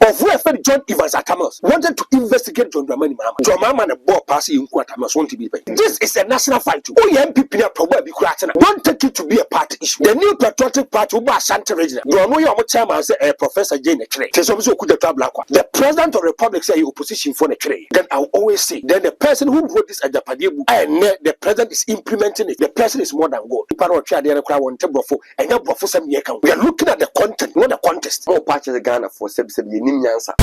of where John Evans Atamas wanted to investigate John Dramani Mahama. John Mahama and the board passing in Atamas want to be paid. This is a national fight. MPP probably don't take it to be a party issue. The new patriotic party will be Ashanti region. You know your chairman say Professor Jane Ekre. The president of the republic say opposition for the Ekre. Then I'll always say then the person who wrote this Agyapeng book and the president is implementing it. The person is more than God. We are looking at the content, not the contest. More patches Ghana for answer.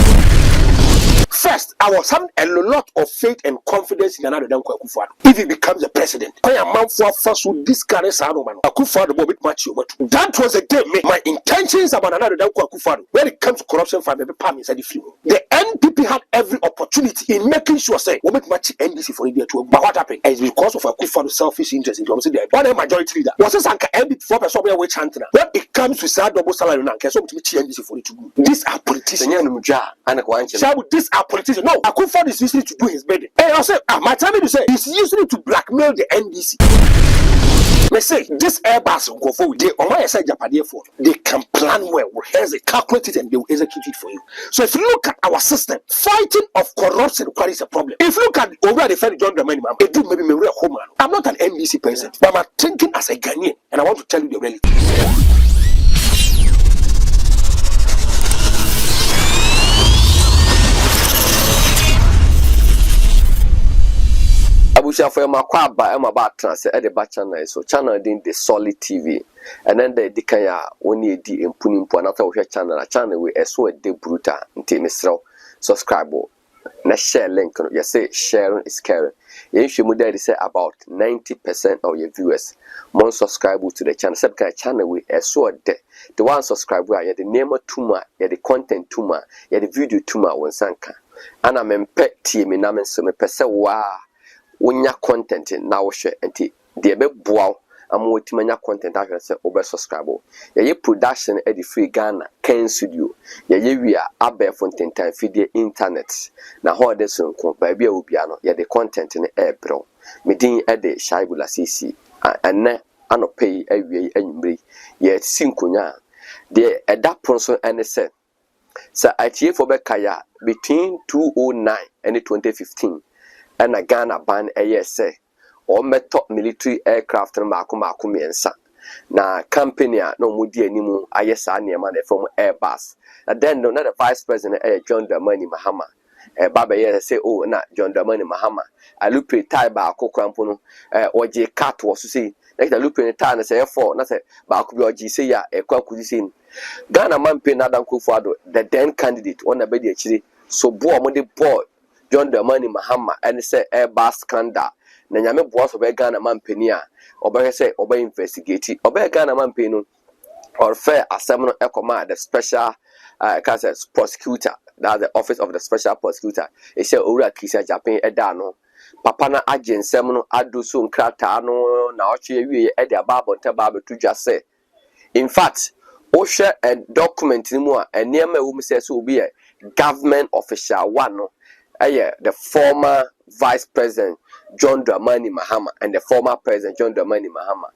First, I was having a lot of faith and confidence in another than Akufo-Addo. If he becomes the president, I am man for first who discourage Akufo-Addo bit much. That was a day. My intentions about another than Akufo-Addo when it comes to corruption for the permits and the few. The NPP had every opportunity in making sure say we make much NDC for India to. But what happened is because of Akufo-Addo's selfish interest in terms of the one majority leader was a NPP for person where we chanting. When it comes to sad double salary now, so to NDC for it to go. These are politicians. These are politicians. No, Akufo-Addo is using it to do his bidding. And I say, my time to say, he's using it to blackmail the NDC. They say this Airbus will go forward. They can plan well, rehearse it, calculate it, and they will execute it for you. So if you look at our system, fighting of corruption is a problem. If you look at over the Fed John Dramani Mahama, it do maybe me real home. I'm not an NDC person, but I'm thinking as a Ghanaian, and I want to tell you the reality. For my kwaba am about trans at the channel so channel din the solid TV and then the dikaya only di impunimpo another channel we so de bruta nti misro subscribe na share link you say sharing is caring you should say about 90% of your viewers mon subscribe to the channel subscribe channel we so the one subscribe we the name tuma the content tuma the video tuma won sanka ana mempe tie me na me so me pese wa wonya content na wo hwe enti de be boaw am wotimanya content ahwe se obe subscribe ye production e di free Ghana Ken Studio ye wia abe fonten time feed internet na ho de so nko ba bia obia no ye de content ne e bro medin e de shaibula cc enne anopei awie anyumre ye sinkonya de eda pronso ene se atie for be kaya between 2009 and 2015 and a Ghana ban say or meto military aircraft and Mahama miensa na company no mudi animu ayesa niema na from Airbus and then no the vice president John Dramani Mahama baba say oh na John Dramani Mahama alupe tie ba akokrampo no oje cat was say like the lupe tie na say for na say ba akubi oje say ya ekwakuzi say Ghana man pe na dan Akufo-Addo the then candidate on na be di akire so bo mo de boy John Dramani Mahama and say Airbus scandal. Na nyame boss obe Ghana man penia obe say obe investigate obe Ghana man penu or fair assembly ekoma the special prosecutor, that's the office of the special prosecutor. It say owura Kissi Agyabeng eda no papa na agensem no ado so nkrata no na oche wie e de ababo ntaba betuja say in fact o share a document ni mu a enema e wo mu say so obi a government official one no the former Vice President John Dramani Mahama and the former President John Dramani Mahama,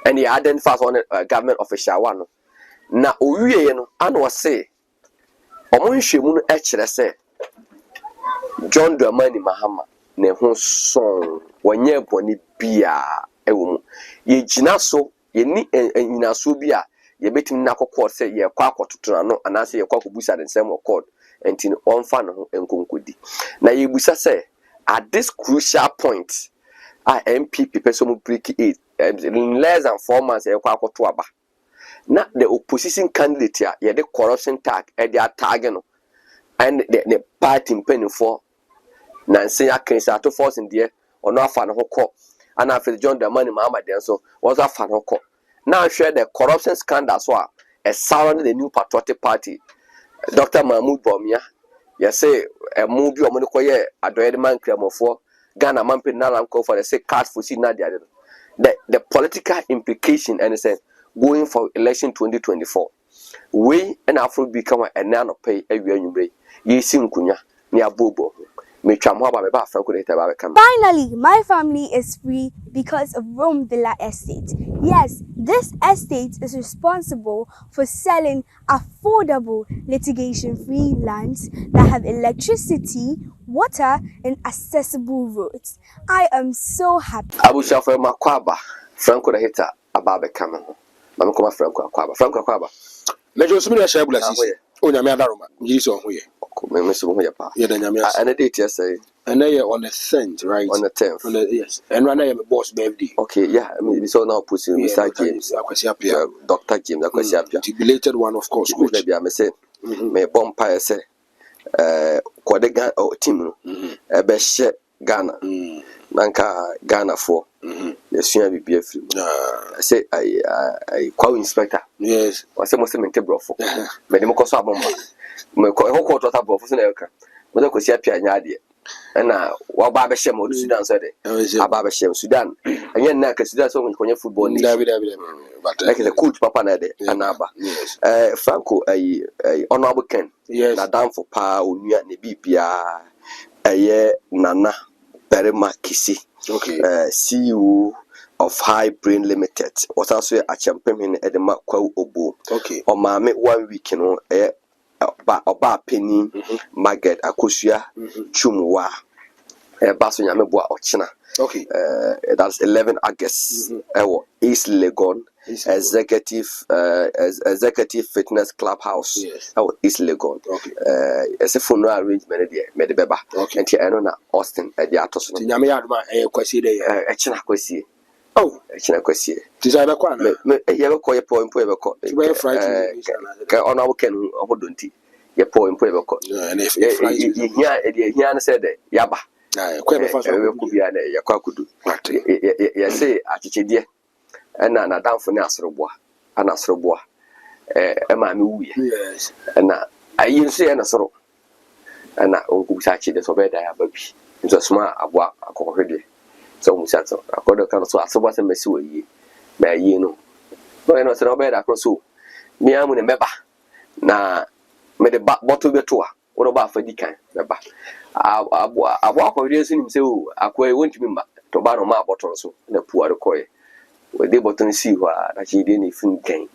and he identifies on a government official one. Na owie no ano say omonhwemu no ekire say John Dramani Mahama ne ho son wonye boni bia ewo mu ye gina so ye ni nyina so bia ye betim na kokko say ye kwa akototona no anase ye kwa kobusa den same record enti on fa no enkonkodi na ye busa say at this crucial point MPP person will break it in less than 4 months ye kwa akoto aba na the opposition candidate here the corruption tag e they are tagging no and the party penny for Nancy Akensa to force in there or no fan hoko and after John Dramani Mahama then so was a fan hoko now share the corruption scandal so a surrounding the new patriotic party Dr. Mahmoud Bomia you say a movie or money adoyed man for Ghana man pin na call for the say card for see na the political implication and say going for election 2024 we and Afro become a nano pay a year ye sinkunya near bobo Finally, my family is free because of Rome Villa Estate. Yes, this estate is responsible for selling affordable litigation-free lands that have electricity, water, and accessible roads. I am so happy. Abusha for Makwaba, Franco the Hitter, Ababe Cameron. Mamma Franco Aquaba, Franco Aquaba. Major Sumina Shabula, oh, Yamaroma, Jesus, and a date yesterday. And now you're on the 10th, right? On the 10th. Yes. And right now I'm a boss birthday. Okay, yeah. I mean, so now pushing Mr. James, Dr. James, the belated one, of course. Which I may say, may Bompire say, Quadegan or Tim, a best Ghana, Nanka Ghana for. Yes, soon be a few. I say, I call inspector. Yes. I say, most of them for Medical Bomba. My court was a professional. But I could see a piano. And now, what Babashem or Sudan said, Babashem Sudan, and yet now consider so much when you football. But like the coach Papa Nade, Anaba. Franco, a honorable Ken, yes, Madame for Pa, Unia, Nebipia, a year Nana, Perema Kissi, okay, CEO of High Brain Limited, was also a champion at the Makwa Obo, okay, or Mammy 1 week, you know, Oba Penny, Margaret Akusua, Chumwa, Basso Yameboa Ochina. Okay, that's 11 August. East Legon, Executive Fitness Clubhouse. Yes. East Legon. Okay. As a funeral arrangement there, Medibeba. Okay. And here I know Austin at the Atos. Yama, a China Kwesi. Oh, China Kwesi. Designer Kwana. You ever call your point, on our can hold your point, and if you said Yaba. Yes, say Achidia, and Nana down for Nasroboa, and Nasroboa, Emma, yes, and I used to say Nasro, and Uncle Sachi, the Sobeda, baby, it's a smart aboa, a corridor. So Musato, I got a kind of so what's a messu, may you know. No, I know so bad across so. Me, I'm in a meba. Na, made a bottle of the tour. What about for the kind? I walk over there, him say, I won't remember to borrow my bottle so in a poor coy. Where they bottom see what she didn't even gang,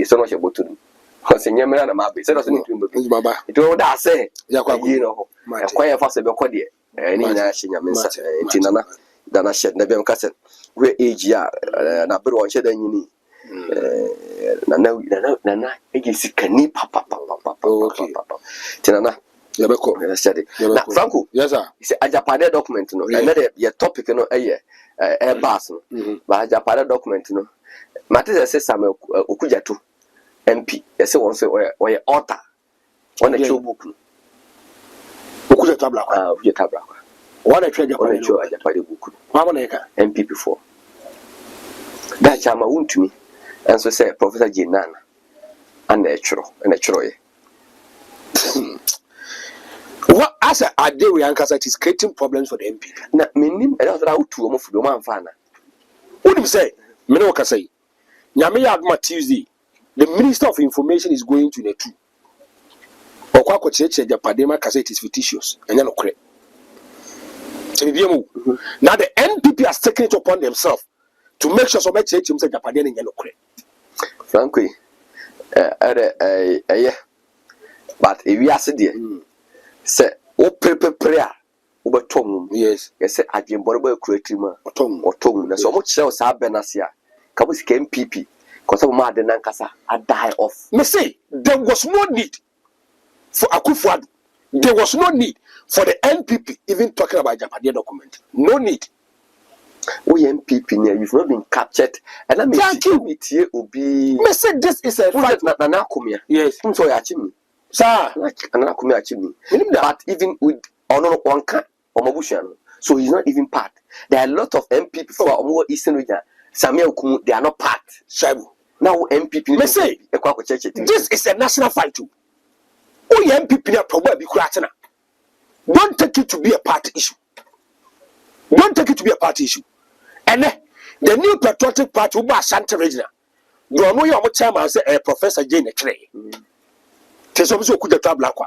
so much about to them. Because in Yamana, my baby, so it all that say, you know, quite fast about Codia, and in Tinana, Dana shed never cousin. Where age ya, Nabu on shed and you need. Nana, it is a canny papa. Tinana. Now, Franco, yes, sir. It's a Japan document, no. Another your topic, no, Airbus, but a Japan document, no. Matter says some Okujatu MP, as I want to say, or author on a show book. Okujatabla, what a treasure on a Japan book. MP before that Chama wound to me, and so say Professor Jinan and a Troy. What as a day we answer it is creating problems for the MP. Now, meaning, and that's how to almost the man fan. What do you say? Menoka say, Yamia Adma Tuesday, the Minister of Information is going to the two. Or Quaco Church, the Padema cassette is fictitious, and then okay. Now the NPP has taken it upon themselves to make sure so much church himself the Padena and yellow cray. Frankly, but if we are sitting, say, oh, prayer, over tongue, yes, yes, I didn't bother creating or tongue. So much shells are Benasia. Come with MPP, because of Mad and Nankasa, I die off. Me say, there was no need for Akufo-Addo. There was no need for the NPP even talking about Japan document. No need. We MPP near you've not been captured, and I mean, thank you. Me say this is a fact. Nanakumia, yes, so yachimi. Sir, Nanakumia chimney. But even with one can or so he's not even part. There are a lot of MPP for more Eastern region. Samuel Kumu, they are not part. Shabu. Now MPP. Me say, this is a national fight too. Oh, MPP are probably Kratana. Don't take it to be a party issue. Don't take it to be a party issue. And the new patriotic party will be Santa Regina. You know your chairman say Professor Jane Clay. Tesomizo Kuja Tablaqua.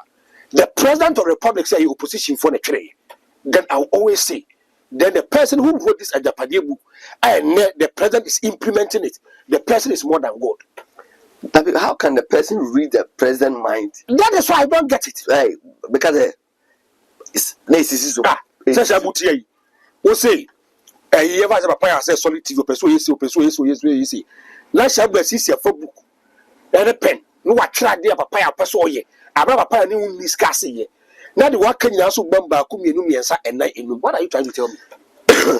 the president of the republic say opposition for the trade, then I'll always say, then the person who wrote this Agyapade book, and the president is implementing it, the person is more than God. How can the person read the president's mind? That is why I don't get it. Right, because it's so. We say, you ever have a papa say solid TV, yes. Let's have a sister for book and a pen. No, what tried there, papa, person, ye. I have a papa, new discuss ye. Now the work can you also bamba, come and night in. What are you trying to tell me?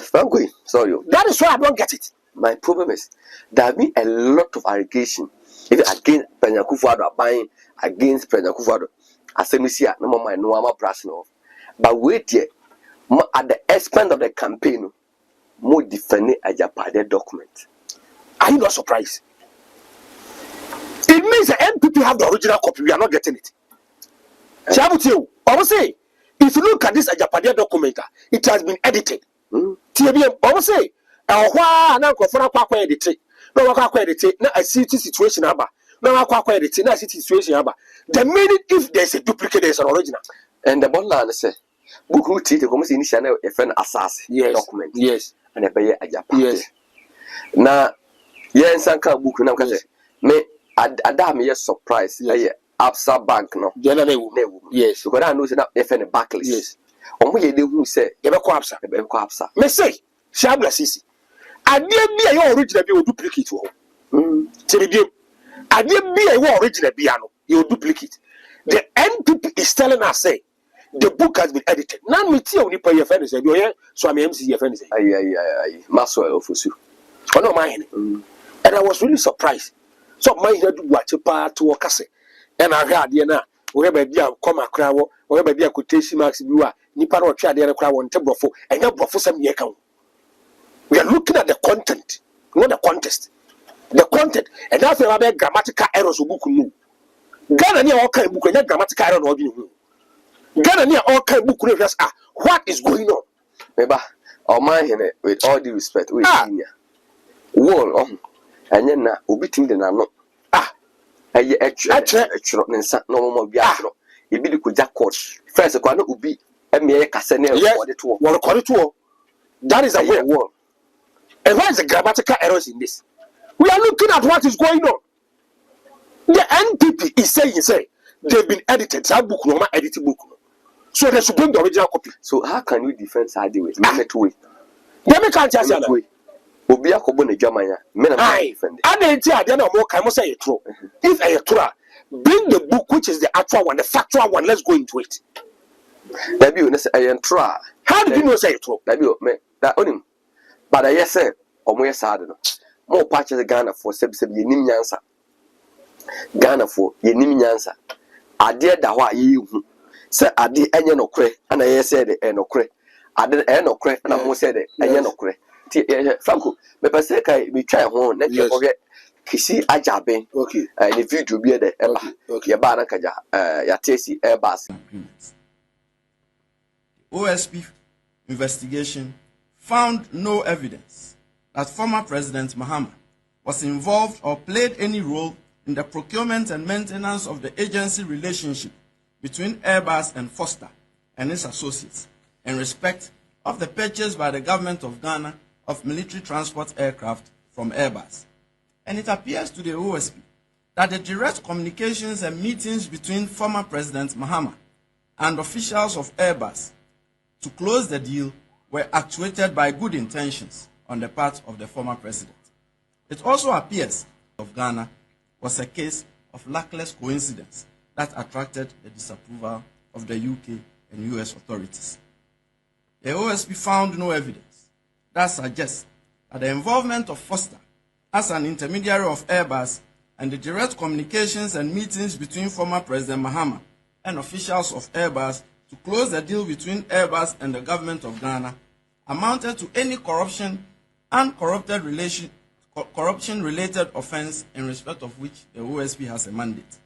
Frankly, sorry. That is why I don't get it. My problem is there have been a lot of allegation even against President Akufo-Addo, buying against President Akufo-Addo. As I see, no more no I'm brushing off. But wait here, at the expense of the campaign, more defending Agyapade document. Are you not surprised? It means the NPP have the original copy. We are not getting it. Shabutiu, I will say, if you look at this Agyapade document, it has been edited. TBM, I will say, why now go for a quack edit? No, I edit. Now I see the situation about. No, I quack edit. Now I see the situation about. The minute if there's a duplicate, there's an original. And the bottle say, book who treat the commission initial a friend assassin document. Yes. And a pay Agyapade. Yes. Now, yes, I can't book now because me, I damn yes surprise. Absa Bank no. Yes. Because I know that they find a backlist. Yes. On where you who say, Eba Kwapsa. Eba Kwapsa. Me say, Shabla Sisi. I didn't be a original be duplicate. TBM. I didn't be a original piano. You duplicate. The NPP is telling us say the book has been edited. Now me tell you pay your friend say you here so I'm MC your friend say. Aye. Maswell for you. Oh no mine. And I was really surprised. So my head watch a part to work say. And I heard you now. Wherever you come a crowd, wherever you could take marks you are, Nipa or try the crowd on Tebrofo, and your brofo some year count. We are looking at the content, not the contest. The content, and that's about grammatical errors of book. Ghana near all kind of book and grammatical error or you. Ghana near all kind of book just what is going on? Maybe our mind with all due respect, we wall on and then obiting the nano. Aye, actually, no more biatro. You be the Kuja court. First, a corner will be a mere Casanel or the tour. Well, according to that is a way wall. And what is the grammatical errors in this? We are looking at what is going on. The NPP is saying, they've been edited. That book, no edited book. So they should bring the original copy. So how can you defend Sadi? Let me can't just say Obia Kobone Jamaya, men are defending. I didn't say I don't know more. I must say it true. If I true, bring the book, which is the actual one, the factual one. Let's go into it. That you say I am try. How did you know say it true? That you me that on him. But I say, or more sad. More patches of Ghana for Yenim Yansa. Ghana for Yenim Yansa. I did that why you say I did any no cray, and I said it no cray. I didn't end no cray, and I almost said it, and no cray. Franco, me paseka we try home. Let you forget Kissi Agyabeng. Okay. And if you do be the okay. Yabana kaja ya tesi Airbus. OSP investigation found no evidence that former President Mahama was involved or played any role in the procurement and maintenance of the agency relationship between Airbus and Foster and its associates in respect of the purchase by the government of Ghana of military transport aircraft from Airbus. And it appears to the OSP that the direct communications and meetings between former President Mahama and officials of Airbus to close the deal were actuated by good intentions on the part of the former president. It also appears of Ghana was a case of luckless coincidence that attracted the disapproval of the UK and US authorities. The OSP found no evidence that suggests that the involvement of Foster as an intermediary of Airbus and the direct communications and meetings between former President Mahama and officials of Airbus to close the deal between Airbus and the government of Ghana amounted to any corruption and corruption-related offense in respect of which the OSP has a mandate.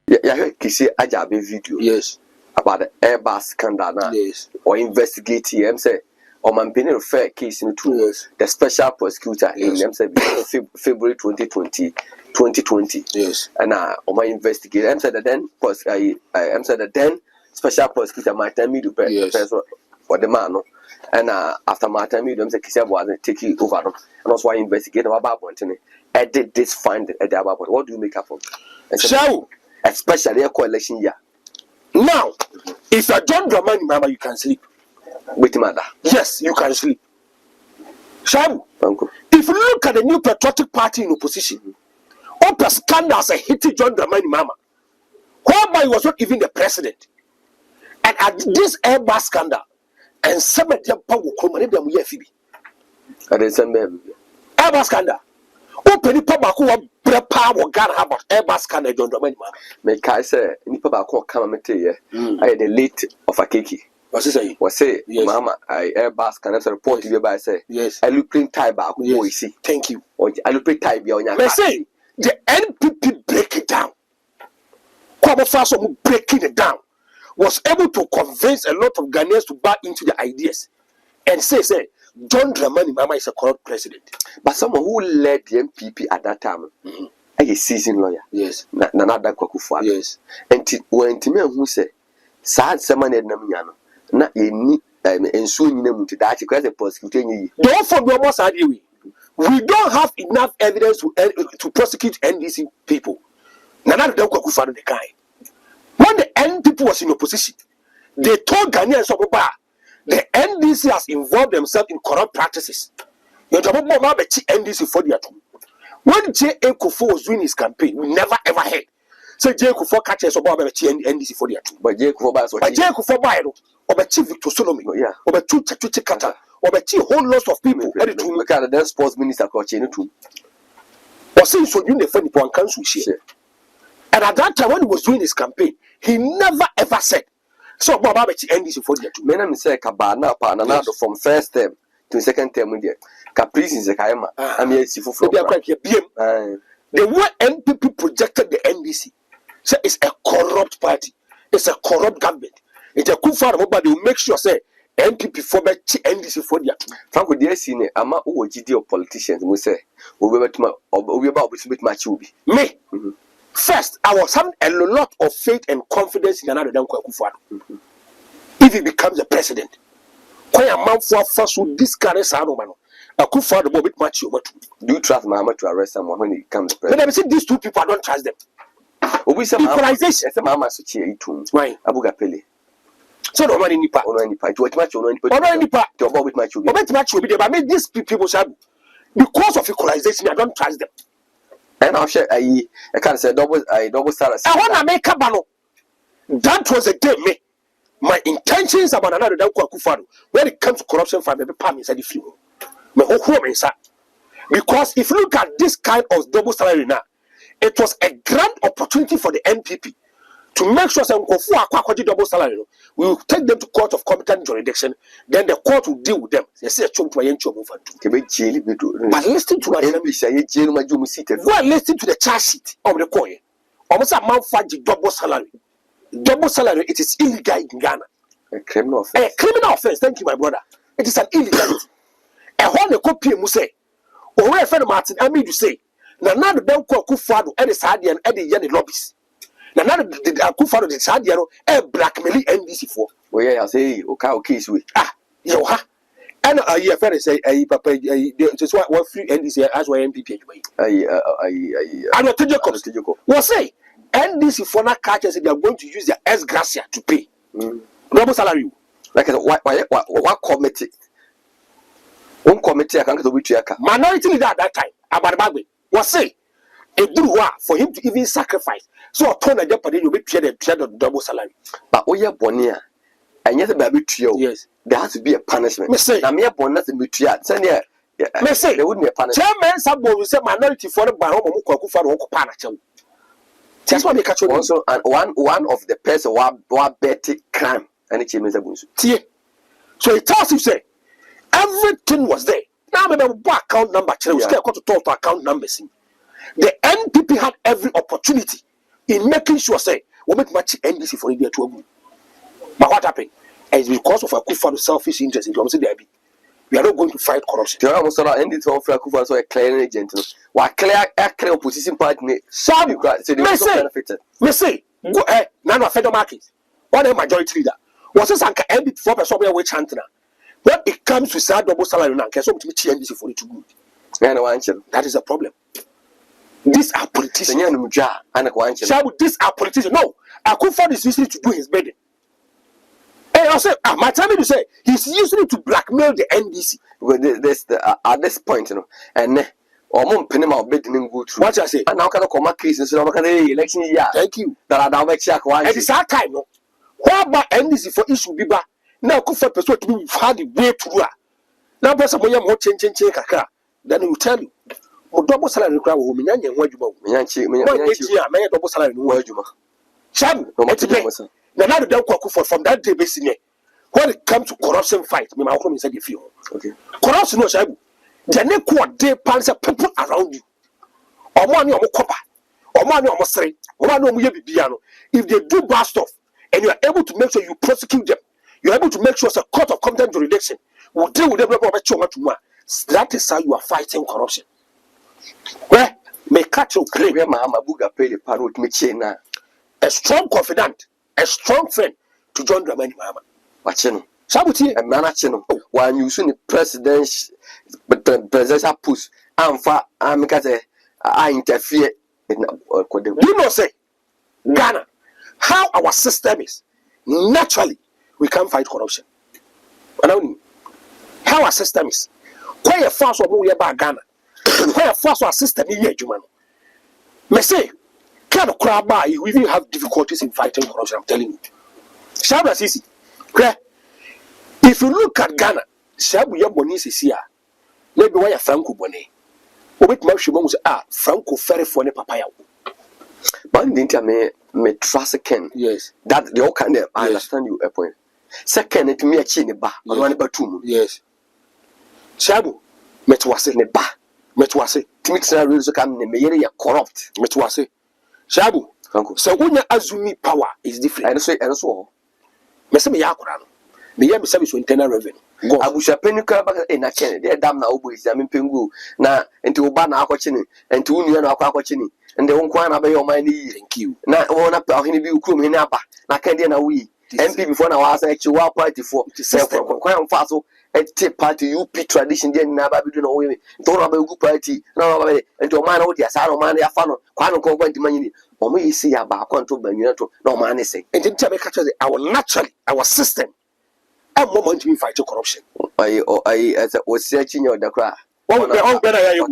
Yeah, Kissi Agyabeng video. Yes. About the Airbus scandal now. Yes. Or investigating him say or maintaining a fair case into the special prosecutor in February 2020. Yes. And or my investigate. I'm said that then was I am said that then special prosecutor my time me do for the man no. And after my time me them say Kissi Agyabeng take it over no. And also I investigate about Bontene. I did this find at the about what do you make up of? So especially a coalition year. Now, if you're John Dramani Mahama, you can sleep. With mother. Yes, you can sleep. Shabu, Uncle. if you look at the new patriotic party in opposition, all the scandals are hitting John Dramani Mahama, whereby he was not even the president. And at this Airbus scandal, and some of them power will them here, Phoebe. At the same Airbus scandal. Open the public who are power God about Airbus scandal, John Dramani Mahama. Make I say, Nipa come and tell you, I had the late of a kiki. What's he saying? Was say, yes. Mama, I Airbus can answer report to you by say, yes. I look print tie back. Yes. Thank you. I look print tie beyond your. I say, the NPP break it down. Kwame Faso breaking it down was able to convince a lot of Ghanaians to buy into the ideas and say, John Dramani Mahama is a corrupt president. But someone who led the MPP at that time, a seasoned lawyer. Yes. Nana Kwakufa. Yes. And when Timmy who say, sad someone at Namiano, not any and soon you to that because the prosecuting. Don't forget what I do. We don't have enough evidence to prosecute NDC people. Nana Kwakufa the guy. When the NPP was in opposition, they told Ghanaians about the NDC has involved themselves in corrupt practices. You know, NDC for the two. When J.A. Kufuor was doing his campaign, we never ever heard. So J.A. Kufuor catches about NDC for the two. But J.A. Kufuor buy it, or by Chief Victor Solomon, or by two Kata, or by two whole lots of people. Ready to look at the sports minister coaching too. Or since so you funny one council share. And at that time when he was doing his campaign, he never ever said. So Baba NDC for the two. Men say Kabana Pananado from first term to second term with the Caprice in the Kaima. I'm here for the way NPP projected the NDC. So it's a corrupt party. It's a corrupt government. It's a good father, but they will make sure say NPP for NDC for the two. Frank would dear seen Ama OGD of politicians will say, we about with much will be. Me. First, I was having a lot of faith and confidence in another than Kwakufuado. If he becomes the president, Kwaya Manfua first would discourage Sanomano. Akufuado will be much over. Do you trust Mahama to arrest someone when he becomes president? When I say these two people, I don't trust them. We say equalization. Mahama Suchi too. Right. Abuga Pele. So no money nipa. No nipa. To what much? No nipa. To about with much. About much will be there. But I mean these people say because of equalization, I don't trust them. And I'll share I can't say double salary. I want to make a banner. That was a day me. My intentions about another than Kwakufuado when it comes to corruption from every palm inside the field. My whole home inside. Because if you look at this kind of double salary now, it was a grand opportunity for the NPP to make sure that double salary, we will take them to court of competent jurisdiction, then the court will deal with them. They say but listen to listen to the charge sheet of the coin. Almost a man for double salary. Double salary, it is illegal in Ghana. A criminal offense. A criminal offense, thank you, my brother. It is an illegality. A whole copy of Muse. Or where friend Martin, I mean to say, now the Bank of Kufuado and the Sadian and the Yanni lobbies. Now the Kufuado the Sadiano and blackmail NDC for. Oh yeah, I say okay case we. Yo ha. And a friend say papa just what free NDC as well MPP. I don't tell you. What say? NDC for now catches they are going to use their ex gratia to pay. Double salary. Like what committee? One committee I can't go with minority leader at that time. Abadabagbe was say a do for him to even sacrifice. So upon a jeopardy, you be paid the double salary. But oh yeah, Bonia, and yet the baby trio. Yes, there has to be a punishment. Me say, I'm here bonus and mutia. Send here. Me say, there wouldn't be a punishment. Chairman Sabo will say minority for the Bahama Mukufa or Kupana. That's why we catch you also. And one of the person who betting crime and it means a bunch. So it tells you say everything was there. Now remember account number. We still got to talk to account numbers. The NPP had every opportunity in making sure say we make much NDC for India to go. But what happened? It's because of a Kufuado selfish interest in terms of the we are not going to fight corruption. You almost saw ended to offer Kufuado so a clear agent. What clear opposition party? Some benefited. Me say go none of federal market. What a majority leader. Was this anchor ended for a somewhere which Antona? When it comes to say double salary, and so to be changed for it to good. That is a problem. These are politicians. These are politicians. No, Akufo is using it to do his bidding. And I said, my time to say he's using it to blackmail the NDC. Well, at this point, you know, and or penny my bidding go through. What I say, and now can I come back and say, election year. Thank you. That I don't make check one. It is our time, no. What about NDC for issue Biba? Now, Akufo persuade to be had the way to her. Now, person when you're more change, then he will tell you. Double salary crowd will mean any word you want. Many double salary word you want. Sham, now the Akufo from that day basically. When it comes to corruption fight, me my home inside the field. Okay. Corruption no shabu. The next what day plans people around you. Or money or copper. Or money or sre. Or money or bibiano. If they do bad stuff and you are able to make sure you prosecute them, you are able to make sure it's a court of contempt jurisdiction. Will deal with them that is how you are fighting corruption. Where may catch your claim where Mahama Buga pay the parrot me chain. A strong confidant, a strong friend to John Dramani Mahama. Watching Sabuti and Manachino, while using the presidential push, I'm far, I interfere in you know, say Ghana, how our system is naturally we can fight corruption. And how our system is quite a fast or we about Ghana, quite a fast our system in here, Jumano. May say, kind of crab by we will have difficulties in fighting corruption, I'm telling you. Shabba Sisi. If you look at Ghana, Shabu Yabonisi is here. Maybe why a Franco Bonnet. What Marshall say, Franco ferry for the papaya. But didn't me trust Ken. Yes. That the old kind of I understand you a point. Second, it me a chin bar, on one about 2 months. Yes. Shabu, Metwase, Neba, Metwase, Timixna rules come in the corrupt, Metwase. Shabu, so when you assume power is different. And so, Messame Yakuran. The year service to internal revenue. Go. I wish a penny crab in a Kennedy. They're damn now boys. I mean, Pingu now into Obana Aquachini and to Union Aquachini and the one quana by your money. Thank you. Now, one up our Hindu crew in Napa. Now, can't a we MP before now was actually our party for Quam Faso and tip party UP tradition. Then never be doing away. Don't have a good party. No, and to a man out there, Saro man, their funnel, Quano went to money. Or may see about control by no man is saying. And then tell me, our naturally, our system. I'm moment to fight corruption. I was searching your decra. What better you?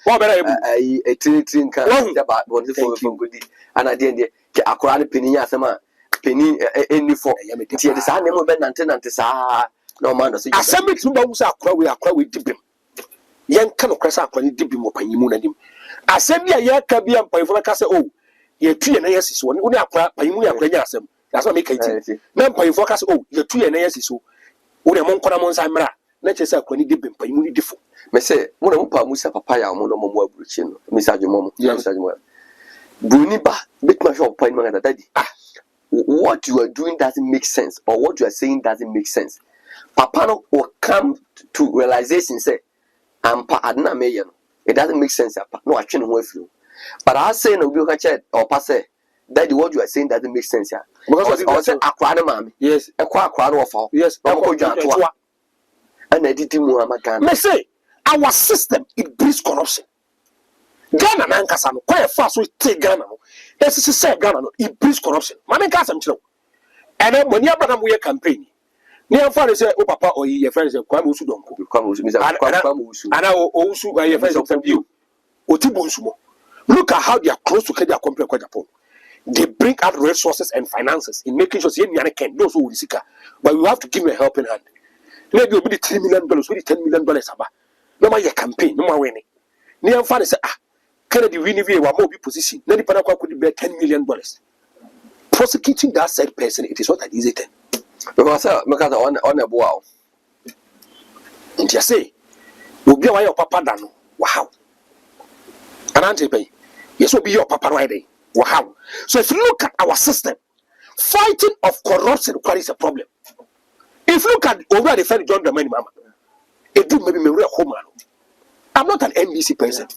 What better you? A tin can about wonderful goodie. And I didn't get a crowd penny as a man. Penny any for the sun never been antenna to Sa. No man, I send me to bones are crowd with dipping. Young cannot crash up when you dip him up and you moon at him. I send me a year can be up by for a castle. Oh, you're 3 and a years one only up by you. That's what make it. Men pay focus. Oh, you're 3 and a years so. When a monk on a month, I'm right. Let us have when you dip him, but you need different. May say, one of them Musa Papaya, Mono Bruchin, Miss Ajumom, yes, Buniba, bit my shop point, my daddy. What you are doing doesn't make sense, or what you are saying doesn't make sense. Papano will come to realization, say, I'm Padna Mayan. It doesn't make sense. No, I can't with you. But I say, no, you can chat or pass it. That what you are saying doesn't make sense here. Because I said a crowd man. Yes, a crowd of all. Yes, and I did Muhammad. May say our system it breeds corruption. Ghana and Kasano, quite fast we take Ghana. As is said, Ghana, it breeds corruption. Mamma Kasam, and then when you have a campaign, near far is oh, papa, or your friends of Kwamusu don't come with me. And I also by your friends of you. Otibonsumo. Look at how they are close to Kenya compare Japan. They bring out resources and finances in making sure can those who will seek. But we have to give them a helping hand. Maybe it'll be $3 million, maybe $10 million. No matter your campaign, no more winning. Near father say, Kennedy winning via more position. Then the Panama could be $10 million. Prosecuting that said person, it is not an easy thing. Because on a wow. And you say, we'll be your papa dano. Wow. And Auntie Pay, yes, will be your papa riding. Wow. So if you look at our system, fighting of corruption is a problem. If you look at over the friend John Dramani Mahama, it do maybe me real home. I'm not an NDC person,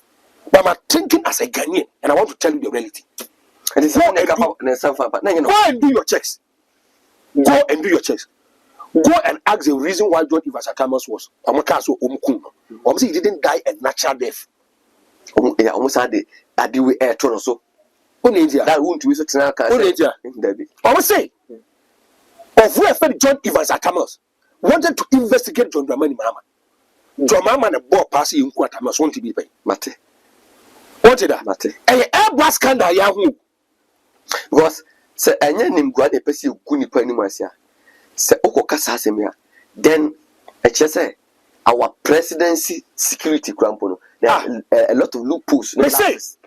but I'm thinking as a Ghanaian, and I want to tell you the reality. And it's go and do your checks. Go and do your checks. Go and ask the reason why John Evans Atamas was. Say he didn't die a natural death. Yeah, almost had the way air turn so. That won't be such an I say, of where John Evans Atamas wanted to investigate John Dramani Mahama. John Mahama and a ball passing in Quatamas want to be paid. Mate. What did that? Mate. A Airbus scandal, Yahoo. Because, say, I name God a person who couldn't put any mercia. Say, Oko Casasemia. Then, I just say, our presidency security crampono. There are a lot of loopholes.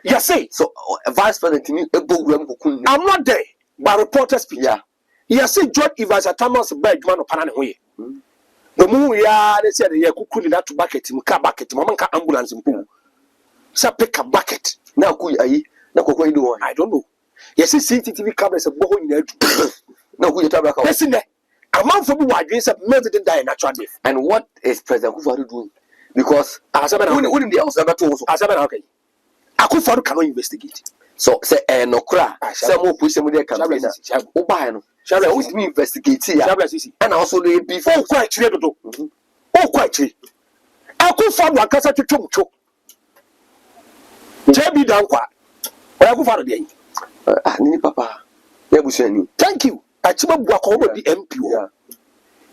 Yes, say. So, Vice President, I'm not there, but reporters speak. Yeah. Yes, say, John Evans Atamas Bergman of Panaway. The moon, they said, you couldn't have to bucket him, car bucket, Mamma ambulance in pool. So, pick a bucket. Now, could I? I don't know. Yes, CCTV cameras are bohing there. No, who you talk about? Listen, a month from why this murder didn't die natural death. And what is President Kufuor doing? Because as I wouldn't be also about to as I okay. Kufuor cannot investigate. So say no cry. Some more push some of their campaign. Obano. Shall I always investigate here? And also the before quite true. Oh, quite true. Kufuor was cast to Chumcho. Jebi Dankwa. Where Kufuor dey? Papa. Thank you. Achiba Buakobo the MP.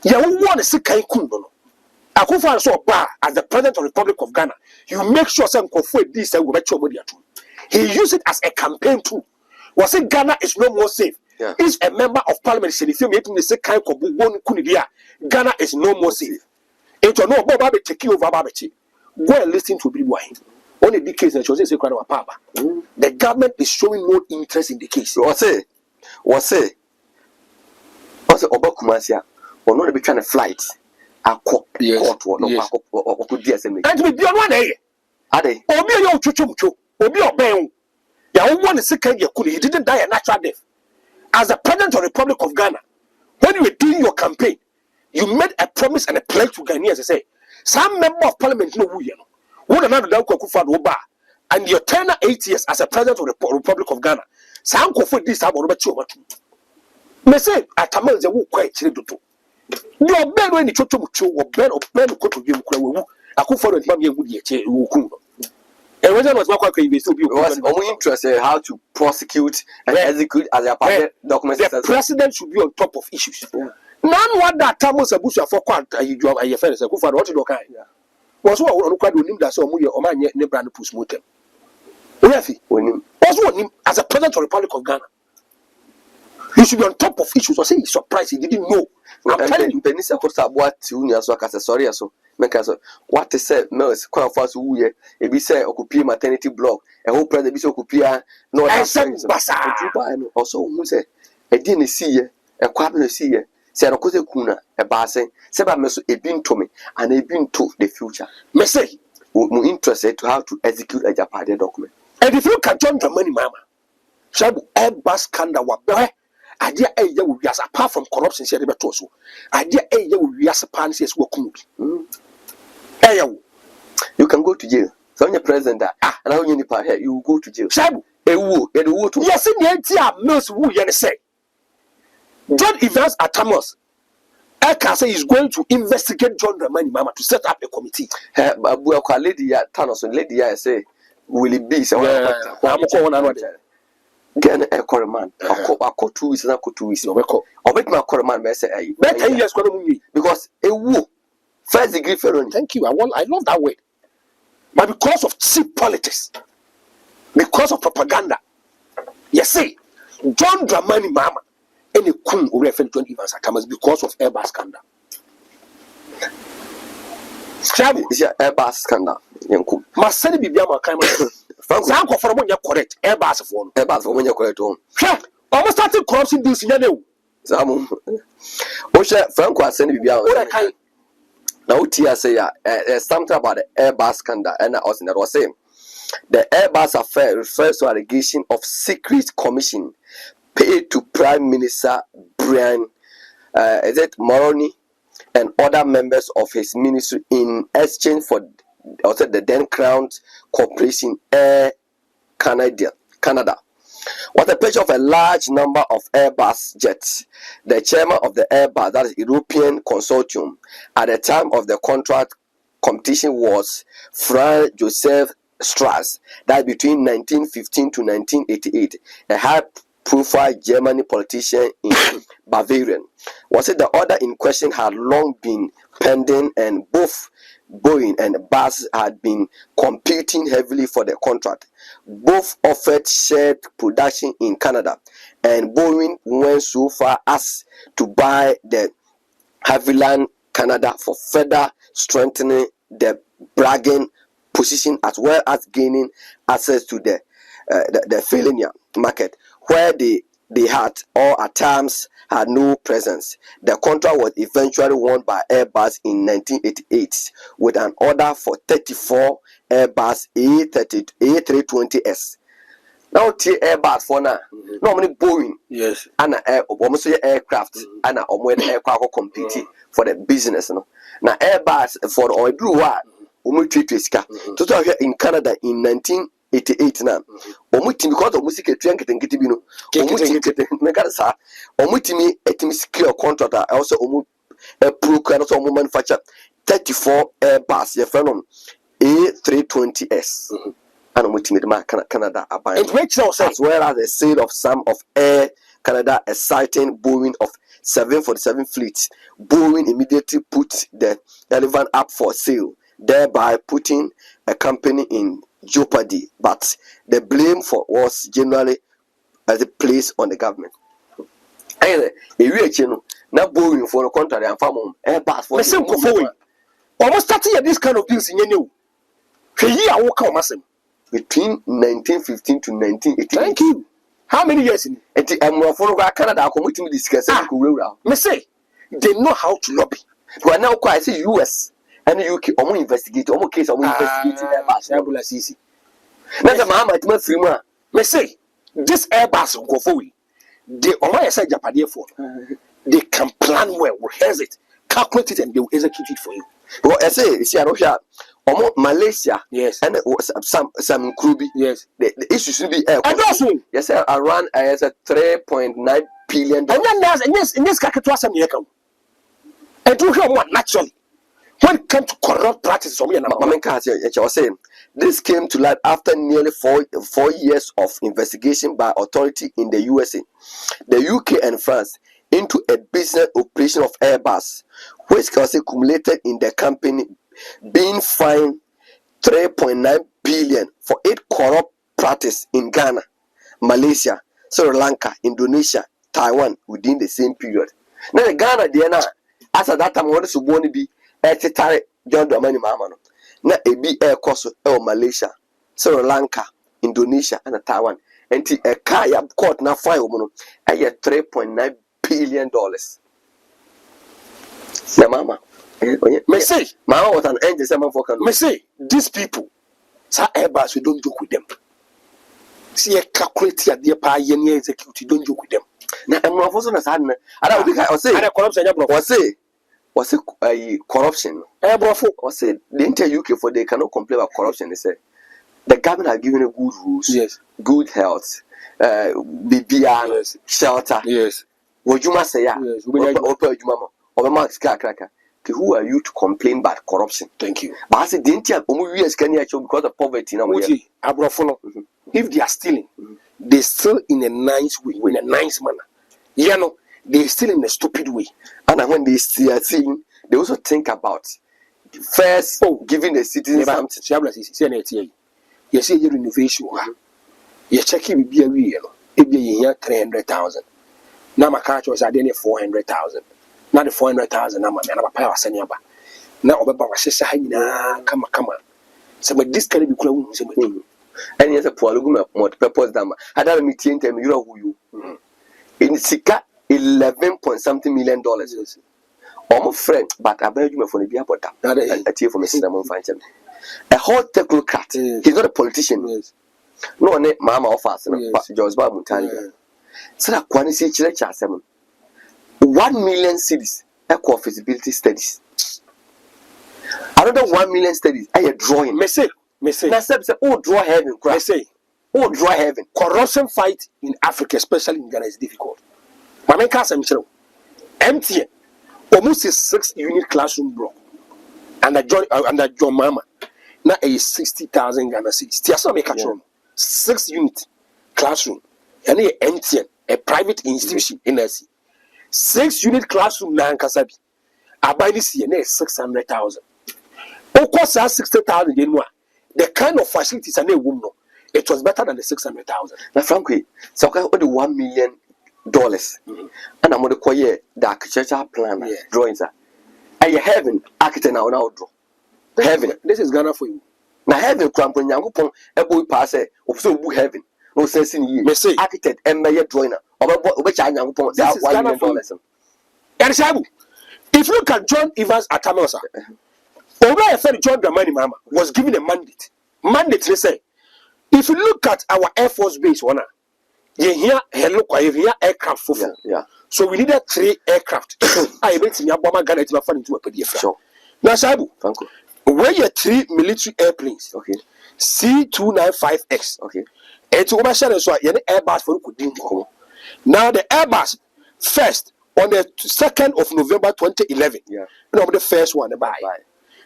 Ya want to see Kaikun. Akufa so bar as the President of the Republic of Ghana. You make sure some conflict this and will bet your money at home. He used it as a campaign tool. Was it Ghana is no more safe? Yeah. Is a member of parliament said if you make me say kind of one kunidia, Ghana is no more safe. It will no Baba take you over Babachi. Go and listen to Bibu. Only the case that she was saying Papa. The government is showing no interest in the case. Was it Obakumasia or not be trying to flight? Court no could DSM. And we be on one day. Are they? Obi yo chuchumcho. Obi obey. Ya one second he didn't die a natural death. As the President of the Republic of Ghana, when you were doing your campaign, you made a promise and a pledge to Ghanaians. Say, some member of parliament know who you know. What another down Kufuor Oba, and your tenure 8 years as a President of the Republic of Ghana. Some Kufuor this time over two. Me say Atamal ze wo quite chiri dodo. Your bed when the chochomucho or bed of bed of koto game kwa Akufuor and Mamie would ye che wuku. And when was what we still be only interested how to prosecute and execute as a part documents. The president should be on top of issues. None what that Tamos Abusa for quant a job a fair as a Kufuor what to do kind. Was what on quite him that so muya or man ne brand push motem. Refi, was him as a President of the Republic of Ghana. You should be on top of issues. I say he's surprised he didn't know. I'm telling you, Benisa Costa, what you so sorry, so make us what to say, Mels, quite fast, who ye, if we say, occupy maternity block, a whole president, occupy no, I said, also, who say, a didn't see ye, a cabinet see ye, said a cosa kuna, a basin, Seba Meso, a being to me, and a being to the future. May say, we're interested to how to execute a Japan document. And if you can join the money, Mama, shall Airbus scandal what? Idea a year will be as apart from corruption, said the torso. Idea a year will be as a pan says what could you can go to jail. So your president and how you part here, you will go to jail. Shabu, a woo, and a woo to yes, in the idea, Mills woo, you say. John Evans Atamas, Eka say is going to investigate John Dramani Mahama to set up a committee. But we are lady at Thanos and lady, I say, will it be so? I'm going Get a correman. I call 2 weeks and I call 2 weeks. Or make my correman say, because a woo, first degree felony. Thank you. I love that way. But because of cheap politics, because of propaganda, you see, John Dramani Mahama, any kun or refer to Evans Atamas because of Airbus scandal. Is your Airbus scandal? Must send it be my kind of. Franco for when you're correct, Airbus for when you're correct home. Almost started corruption this year. Some Franco has sent me out. Now, Tia say, something about the Airbus scandal, and I was saying the Airbus affair refers to allegation of secret commission paid to Prime Minister Brian Mulroney and other members of his ministry in exchange for the then Crown Corporation Air Canada was a picture of a large number of Airbus jets. The chairman of the Airbus, that is European Consortium, at the time of the contract competition was Franz Joseph Strauss, that between 1915 to 1988, a high-profile German politician in Bavaria. Was it the order in question had long been pending, and both Boeing and Airbus had been competing heavily for the contract. Both offered shared production in Canada, and Boeing went so far as to buy the Havilland Canada for further strengthening the bragging position, as well as gaining access to the Philadelphia market, where they had or at times had no presence. The contract was eventually won by Airbus in 1988 with an order for 34 Airbus A320s. Now Airbus for now. No many Boeing. Yes. And almost aircraft and almost aircraft competing for the business. No. Now Airbus for the oil in Canada in 1988 now. Because of music bino. Secure contract also a Procurement also manufacture 34 Airbus A320s. And Canada as well as the sale of some of Air Canada exciting Boeing of 747 fleet. Boeing immediately put the relevant up for sale, thereby putting a company in jeopardy. But the blame for was generally as a place on the government. And now Boeing for the contrary and farm Airbus for the almost starting this kind of deals in you. Between 1915 to 1988. Thank you. How many years in it? I'm for Canada committee discuss. Me say they know how to lobby. But now quite say US and the UK almost investigate almost case almost investigating Airbus. Easy. Now the Mahama it must free man. Me say this Airbus go forward. They almost say Japan for. They can plan well, rehearse it, calculate it, and they will execute it for you. Well, I say, see, I don't hear. Malaysia, yes, and some Krubi, yes. The issue should be and also, yes, around as a $3.9 billion. And then there's in this capital some year come. And do hear what naturally when it comes to corrupt practices. I was saying this came to light after nearly 4 years of investigation by authority in the USA, the UK, and France into a business operation of Airbus, which was accumulated in the company being fined $3.9 billion for 8 corrupt practices in Ghana, Malaysia, Sri Lanka, Indonesia, Taiwan within the same period. Now the Ghana DNA, as at that time, what is going to be a John Dramani Mahama. Now a be air cost Malaysia, Sri Lanka, Indonesia, and Taiwan. And a kaya court now fine at $3.9 billion. Now, Mama. Me say, Mama was an angel. Someone for me say, these people, sa Airbus, we don't joke with them. See a calculate at the pie and execute, don't joke with them. Now, I'm not also a son. I don't think I was saying, was it corruption? Or say, the entire UK for they cannot complain about corruption. They say, the government are given a good rules, yes, good health, BBR, yes, shelter, yes. What you must say, yes, who are you to complain about corruption? Thank you. But I said, didn't you because of poverty now? If they are stealing, they steal in a nice way, in a nice manner. You know, they steal in a stupid way. And when they are stealing, they also think about first giving the citizens something. You see your renovation. You check it be a real. It be here 300,000. Now my car was at 400,000. Now the 400,000 I'm a power sending back. Now about my sister come on. So but this can be close. And yes, a poor multi-purpose dam. I don't meet you who you in Sika 11 point something $million. Almost friend, but I beg you for the about that. A tear from a cinnamon function. A whole technocrat. He's not a politician. Yes. No, Mama of us, George Babutani. So that one is each 1 million cities, echo feasibility studies. Another 1 million studies, I drawing. Me say. Now, say, oh, draw heaven, me say. Oh, dry heaven. Corruption fight in Africa, especially in Ghana, is difficult. But I can't say empty. Almost a 6-unit classroom block. Under John Mahama. Now a 60,000 Ghana cedis. Tiasa make a 6-unit classroom. And a empty a private institution in SC. 6-unit classroom na Ankasabi. About this year, 600,000. Of course, 60,000. The kind of facilities are woman. It was better than the 600,000. Now, frankly, so I got the $1 million. And I'm going to call the architectural plan drawings. I heaven architect now draw. Heaven. This is Ghana for you. Now heaven crampon young upon a boy pass also heaven. No sense in you. Say architect and mayor drawing or which I young upon that $1 million. And Shabu, if you look at John Evans Atamosa, over a friend John Dramani Mahama was given a mandate. Mandate, they say, if you look at our Air Force base, one. You hear aircraft for so we needed 3 aircraft. I bet in your bomber Ghana to fund into a PDF. Sure. Now, Sabu, where you 3 military airplanes, okay, C295X, okay, and to overshadow so you Airbus for could now the Airbus first on the 2nd of November 2011. Yeah, the first one buy.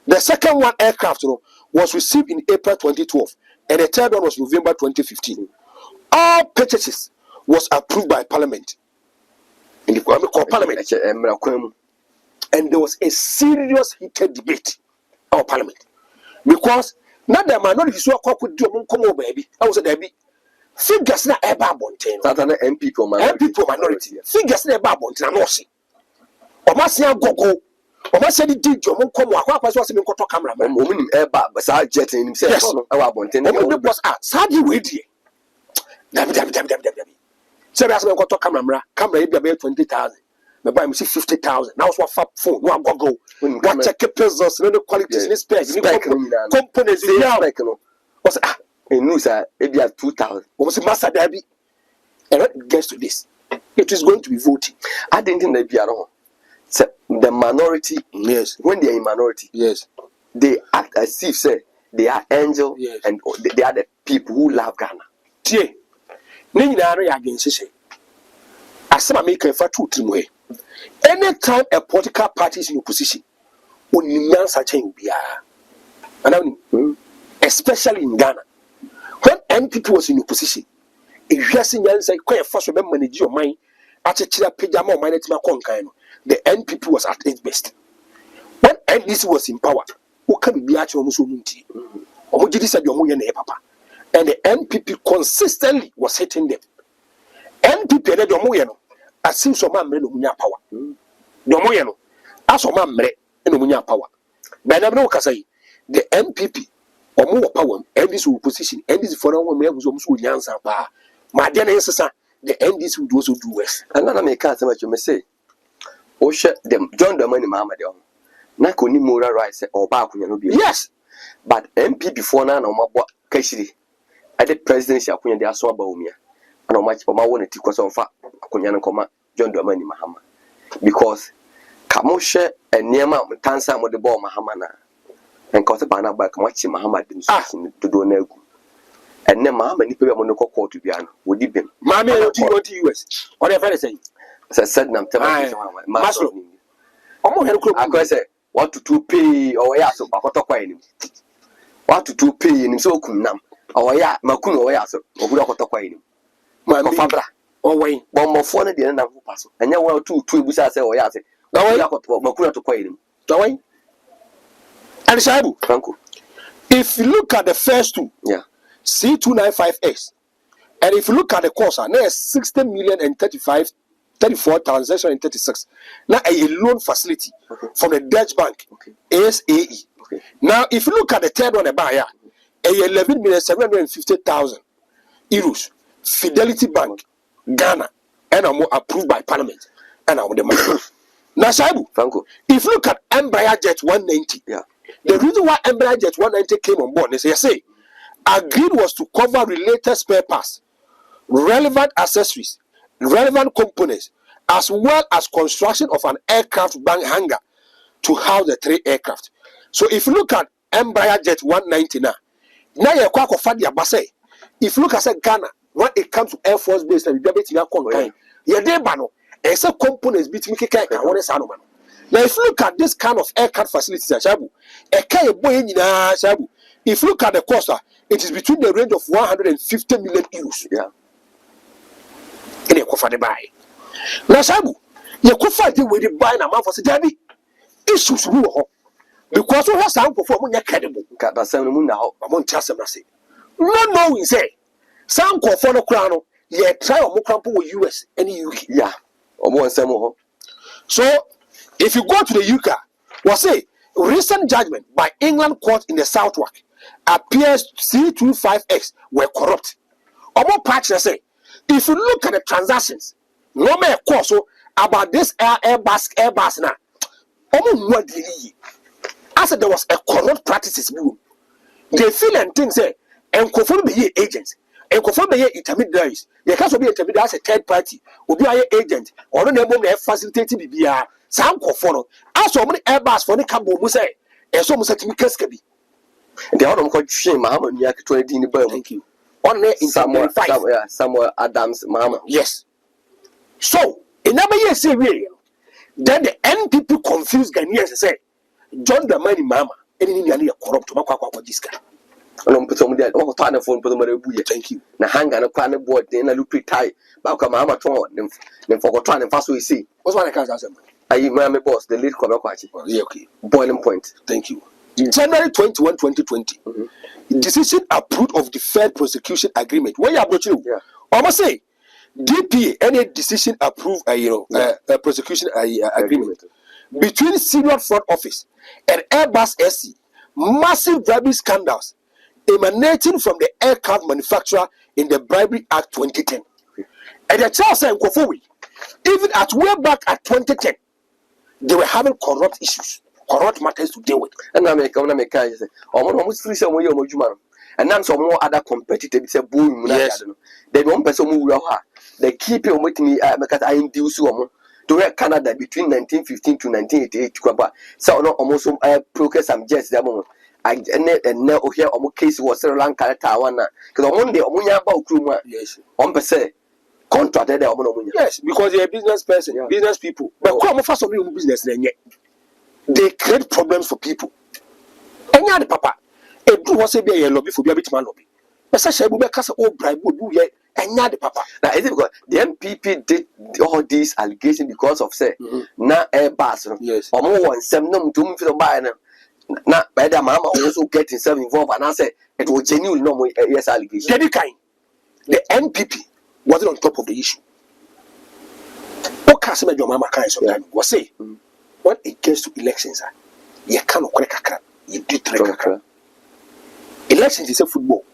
The second one aircraft was received in April 2012, and the third one was November 2015. All purchases was approved by Parliament. In the Parliament. And there was a serious heated debate of Parliament. Because not the minority so could do come over baby. I was a baby. Figures not a babontain. That an MP for minority. Figures not a babontain. I'm not see. Or must say go. Or must say did you come what was in the camera? Woman airbar, but I jetting himself. Yes, our bontain. Was sadly with you. So that's when I got to camera be about 20,000. My buy me 50,000. Now it's what phone. No, I'm go. What check pesos, no qualities in space. Components in the was in news. It be at 2,000. Almost master Derby. And it gets to this. It is going to be voting. I didn't think they'd be around. The minority, yes. When they are in minority, yes, they act as if say they are angel, yes, and they are the people who love Ghana. Yeah. Anytime a political party is in opposition, especially in Ghana, when NPP was in opposition, the NPP was at its best. When NDC was in power, and the NPP consistently was hitting them. NPP and the as seems so man no power. No as a man no power. But I say the NPP or more power and this opposition and this for one man was almost answer. My dear the NDC would also do worse. And then I make so much you may say. Oh shit them John the money Mahama de na ko ni moral rights or back yes, but MP before na no mabo kashiri at the presidency akunya de aso aba omia and o match o ma won ti kwaso fa akunya no koma John the money Mahama because kamo hwe eniema tansa mo de bo Mahama na enka o ba na ba kamo chi Mahama de so do na agu enne Mahama ni pe mo no court bia no wodi bem ma me oti US what the fella say said nam tema maso omo hero kro akwa say what to pay or ya so bakoto kwa enim what to pay enim so kunam or ya makun or ya so obudo akoto kwa enim ma fabra o wen bomofo na de na ho paso anya wa to ebusa say or ya say na wa akoto makun to kwa enim to wen and Shaibu Franco, if you look at the first two, yeah, C295X, and if you look at the course, now 60 million and 34 transaction in 36. Now a loan facility from the Dutch bank, ASAE. Okay. Now if you look at the third one, a buyer, a 11,750,000 euros, Fidelity Bank, Ghana, and I'm approved by Parliament, and I'm the money. Now, Shaibu, Franco, if you look at Embraer Jet 190, yeah, the reason why Embraer Jet 190 came on board, they say, agreed was to cover related spare parts, relevant accessories, relevant components, as well as construction of an aircraft bank hangar to house the 3 aircraft. So if you look at Embraer Jet 190 now you if you look at Ghana, when it comes to Air Force base, and we be a components between Kika and one Sanoman. Now, if you look at this kind of aircraft facilities, Shabu, a Kaya boy in Shabu, if you look at the cost, it is between the range of 150 million euros. Yeah. In a coffee buy. Now, Shabu, you could find the way to buy a month for Sajabi. Issues because we have some performing credible. Got the same moon now. I won't trust them. I say, no, we say, some call for no crown, yet try or more crumple with US and UK. Yeah, or more and some more. So, if you go to the UK, we'll say, recent judgment by England court in the Southwark appears C25X were corrupt. Or more patch, I say, if you look at the transactions, no more course about this Airbus now. I said there was a corrupt practices. They feel and think say and conform be agents and conform be intermediaries. They can't be intermediary as a third party or be an agent or no name facilitating BBR. Some conform. As so many Airbus for the cabo say and so much be. The other called shame, Mahama, Yak 20 in the bird. Thank you. Only in somewhere Adams, Mahama. Yes. So in number years say really. Then the NPP confused Ghanaians and say, John the money, Mama, any corrupt to this guy. Thank you. Na hang and a corner board, then I look pretty tight. Mahama torn them for trying and fast we see. What's one I can't answer? I my boss, the lead corner quality. Okay. Boiling point. Thank you. January 21, 2020, decision approved of deferred prosecution agreement. Where you are approaching? Yeah. Almost say. DP any decision approved a prosecution agreement between senior front office and Airbus SC. Massive bribery scandals emanating from the aircraft manufacturer in the Bribery Act 2010. And the child said, even at way back at 2010, they were having corrupt issues, corrupt matters to deal with. And I make say, almost free some way of and then some more other competitors say, boom, yes. They don't person who will have. They keep you with me because I induce you to Canada between 1915 to 1988. So no almost procure some jets that moment. I now here almost case was Sri Lanka Taiwan because on Monday about crew yes on per se contracted yes because they're a business person, business people. But come first of all business they create problems for people. And yeah, the papa, a do was a be a lobby for be a bit man lobby. But such a woman cast all bribe would do ye. And not the papa. Now, is it because the MPP did all these allegations because of say, na Airbus, yes, or more one some no to for the buyer. Not by the Mahama also get himself involved, and I say it was genuine no more yes allegation. The NPP wasn't on top of the issue. What can your mama kind sometimes was say when it gets to elections, you cannot correct you did track. Elections is a football.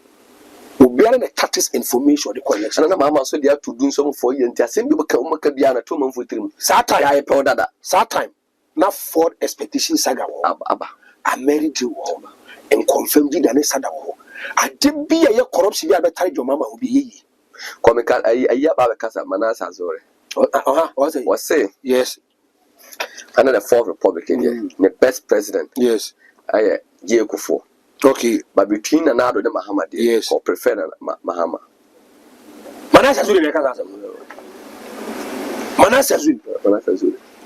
We are in a tactics information the collection. And Mama so they have to do some for you and same people can be an 2 months with him. Saturday I powder that. Saturday now for expectation saga. I married you and confirmed it and said, I didn't be a corruption. I better your mama will be ye. Comical, I hear about Casa Manas Azore. Was say, yes, another fourth Republican, the best president. Yes, I Jekufo. Okay, but between another the Mahama, yes, or prefer Mahama. Manasa Zul.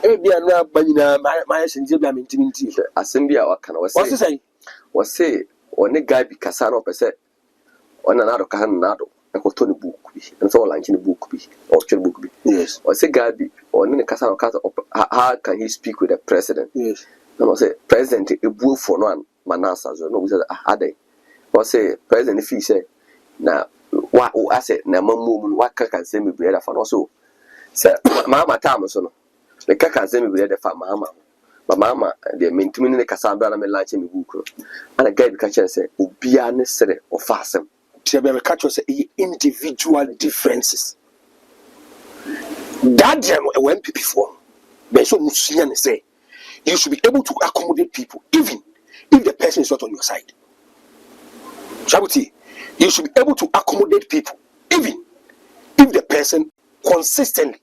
Maybe I'm not my Sinjabam intimacy. Assembia or can was say, when a guy be Casano per se, on another Canado, and go to the book, and so like in the book be, or book be. Yes, or say guy be, or in the Casano Casa, how can he speak with the president? Yes, and I say, President, a bull for one. Manasa, no, we said, Ade. Or say, President, if he say, now, what I said, now, what can say me bread for also? Sir, Mamma Tamason, the Kaka send me bread for Mamma. But Mamma, they maintain the Cassandra and lunch in the book. And a guy catcher say, be unnecessary or fasten. To catch us individual differences. That jam went before. But so much say, you should be able to accommodate people, even if the person is not on your side. Shabuti, you should be able to accommodate people, even if the person consistently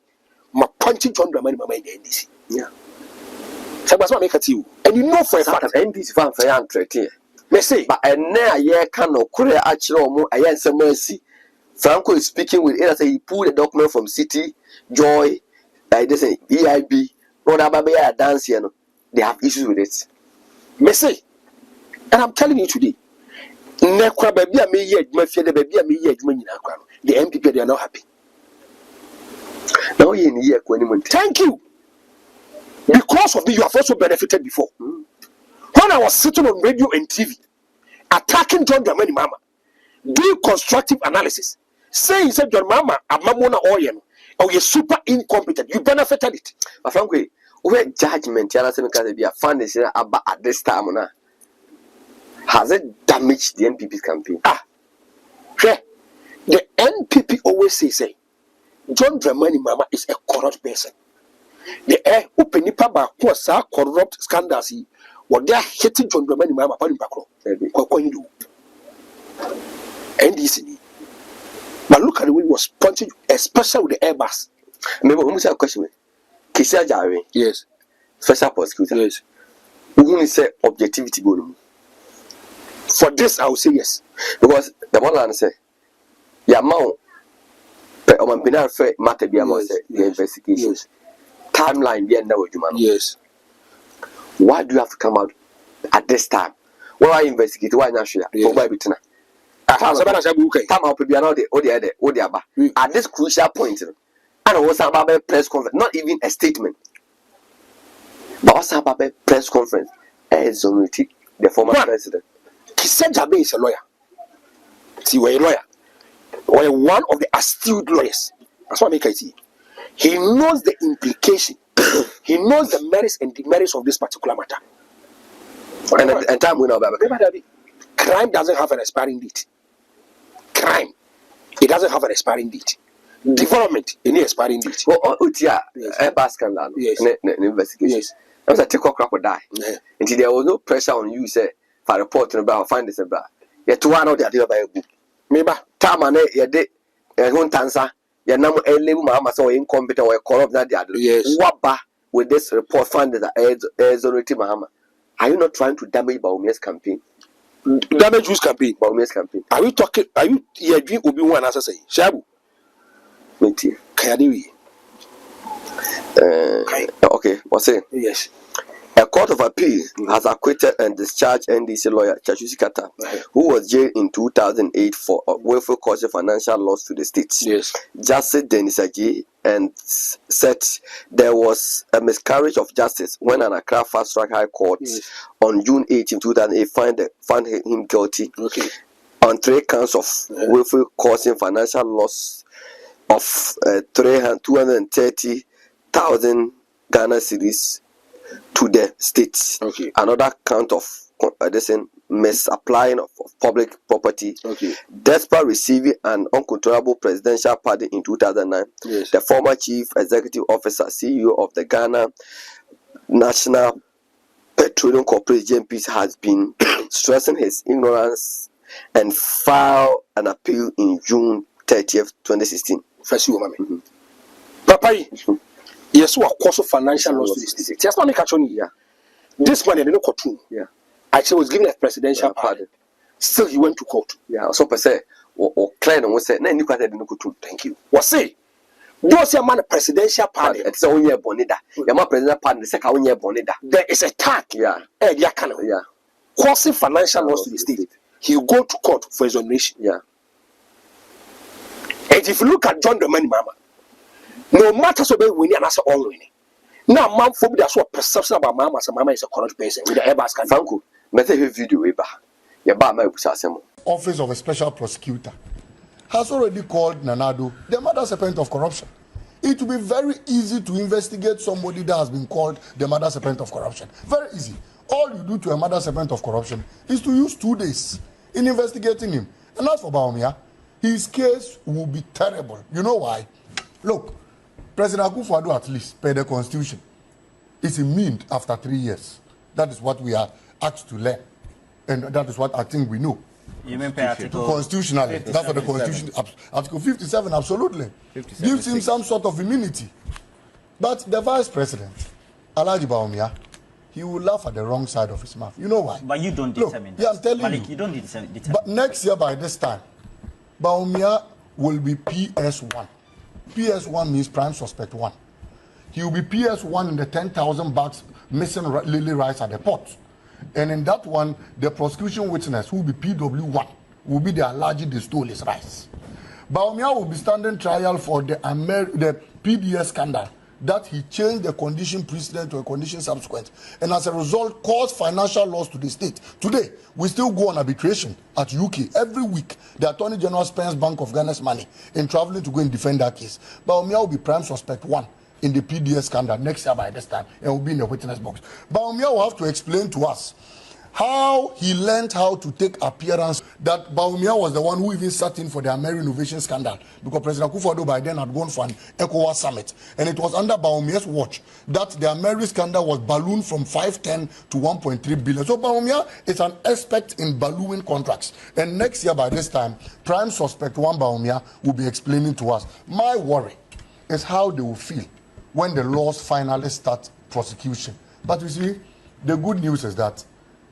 punching John Dramani Mama in the NDC. Yeah. Sabasma make it you. And you know for a fact NDC fan for young trade. May say, but a near year can no Korea actually more a yes mercy Franco is speaking with it. He pulled the document from City, Joy, they say EIB. No, dance here. No, they have issues with it. Me say, and I'm telling you today, the MPP, they are not happy. Now you in here, thank you. Because of me, you have also benefited before. When I was sitting on radio and TV, attacking John Dramani Mahama, doing constructive analysis, saying said John Mahama, Amamona Oyen, or you're super incompetent, you benefited it. But frankly, where judgment, a fund is about at this time, has it damaged the NPP campaign? The NPP always say John Dramani Mahama is a corrupt person. The air open nipa ba ko corrupt scandals what they are hitting John Dramani Mahama upon Bakro. NDC. But look at the way he was punching, especially with the Airbus. Maybe we have a question. Kissi Agyabeng. Yes. Special prosecutor. Yes. We want to say objectivity. For this, I will say yes. Because the one I say, Yamau, matter be among the investigation. Timeline be under what you man. Yes. Why do you have to come out at this time? Why I investigate? Why not share? For why bitina? Time out be another at this crucial point. And what's about a press conference? Not even a statement. But what's about a press conference? Exonerate the former president. Kissi Agyabeng is a lawyer. See, we're a lawyer. We're one of the astute lawyers. That's what I make it see. He knows the implication. He knows the merits and demerits of this particular matter. And time we know about crime doesn't have an expiring date. Crime, it doesn't have an expiring date. Development, any expiring date. Airbus scandal. Yes. Investigation. Yes. That was a take crap or die. Until there was no pressure on you, say, for reporting about find this about. Yet to one of the idea by a book. Maybe time and a day, a home answer. Your number a label Mahama so incompetent or corrupt that the other. Yes. What ba with this report found that exonerate Mahama? Are you not trying to damage Baumia's campaign? Damage whose campaign? Baumia's campaign. Are you talking? Are you? Yeah, dream will be one as I say. Shabu. Meti. Kayadiwi. Okay. What's it? Yes. A court of appeal has acquitted and discharged NDC lawyer Chachusi Kata, who was jailed in 2008 for willful causing financial loss to the state. Yes. Justice Denis Agyei and said there was a miscarriage of justice when an Accra Fast Track High Court on June 18, 2008 found him guilty on 3 counts of willful causing financial loss of 230,000 Ghana cedis to the states. Another count of misapplying of public property. Despite receiving an uncontrollable presidential pardon in 2009, the former chief executive officer, CEO of the Ghana National Petroleum Corporation (GNP) has been stressing his ignorance and filed an appeal in June 30th, 2016. Papa, yes, what cause of financial loss to the state? Just not make a This man, no court. Actually, was given a presidential pardon. Still, he went to court. So per se, or Klein was said, "No, you can't have no court." Thank you. What say? Those your man a presidential pardon. It's only a bonida. Your man presidential pardon. The second year bonida. There is a tag. Causing financial loss to the state. He will go to court for exoneration. And if you look at John Dramani Mahama, no matter so bad winning and answer all winning. Now, man, for that's what perception about Mahama. So Mahama is a corrupt person with the Airbus. Franco, method video eba. Ya ba my busasemo. Office of a Special Prosecutor has already called Nanado the mother serpent of corruption. It will be very easy to investigate somebody that has been called the mother serpent of corruption. Very easy. All you do to a mother serpent of corruption is to use 2 days in investigating him. And as for Bawumia, his case will be terrible. You know why? Look, President Akufo-Addo at least, per the Constitution, is immune after 3 years. That is what we are asked to learn. And that is what I think we know. You mean per article? Constitutionally. That's what the Constitution, Article 57, absolutely. 57, gives him some sort of immunity. But the Vice President, Alhaji Bawumia, he will laugh at the wrong side of his mouth. You know why? But you don't determine that. Yeah, I'm telling Malik, you. You don't determine. But next year by this time, Bawumia will be PS1. PS1 means prime suspect 1. He will be PS1 in the 10,000 bags missing lily rice at the port. And in that one, the prosecution witness, who will be PW1, will be the alleged they stole his rice. Bawumia will be standing trial for the PDS scandal, that he changed the condition precedent to a condition subsequent, and as a result caused financial loss to the state. Today, we still go on arbitration at UK. Every week, the Attorney General spends Bank of Ghana's money in traveling to go and defend that case. Bawumia will be prime suspect 1 in the PDS scandal next year by this time, and will be in the witness box. Bawumia will have to explain to us how he learned how to take appearance. That Bawumia was the one who even sat in for the American Innovation scandal, because President Akufo-Addo by then had gone for an ECOWAS summit, and it was under Bawumia's watch that the American scandal was ballooned from 510 to 1.3 billion. So Bawumia is an expert in ballooning contracts, and next year by this time, prime suspect 1 Bawumia will be explaining to us. My worry is how they will feel when the laws finally start prosecution. But you see, the good news is that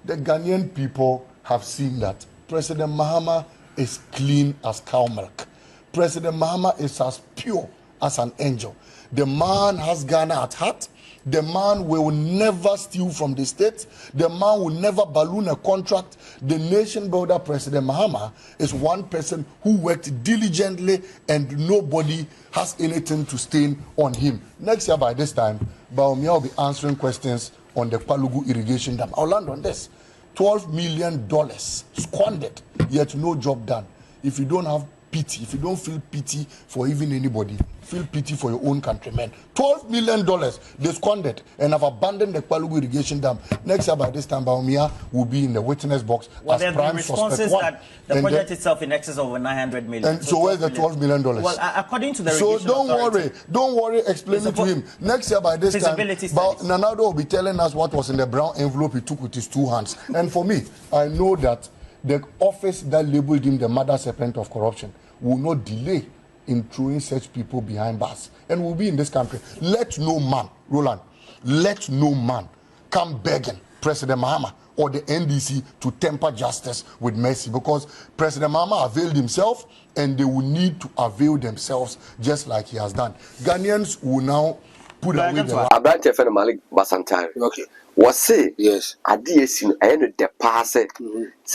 the Ghanaian people have seen that President Mahama is clean as cow milk. President Mahama is as pure as an angel. The man has Ghana at heart. The man will never steal from the state. The man will never balloon a contract. The nation builder, President Mahama, is one person who worked diligently, and nobody has anything to stain on him. Next year by this time, Bawumia will be answering questions on the Kwalugu irrigation dam. I'll land on this. $12 million squandered, yet no job done. If you don't have pity, if you don't feel pity for even anybody, feel pity for your own countrymen. $12 million they squandered and have abandoned the Kwalugu irrigation dam. Next year by this time, Bawumia will be in the witness box as prime suspect 1. That the project itself in excess of over 900 million. And so where's the $12 million? Well, according to the so don't worry, explain it to him. Next year by this time, Nanado will be telling us what was in the brown envelope he took with his 2 hands. And for me, I know that the office that labeled him the mother serpent of corruption will not delay in throwing such people behind bars, and will be in this country. Let no man, Roland, let no man come begging President Mahama or the NDC to temper justice with mercy, because President Mahama availed himself, and they will need to avail themselves just like he has done. Ghanaians will now put away the... Abrante Fene Malik Basantari. Okay. Was say Yes. Adiesin I know the pass say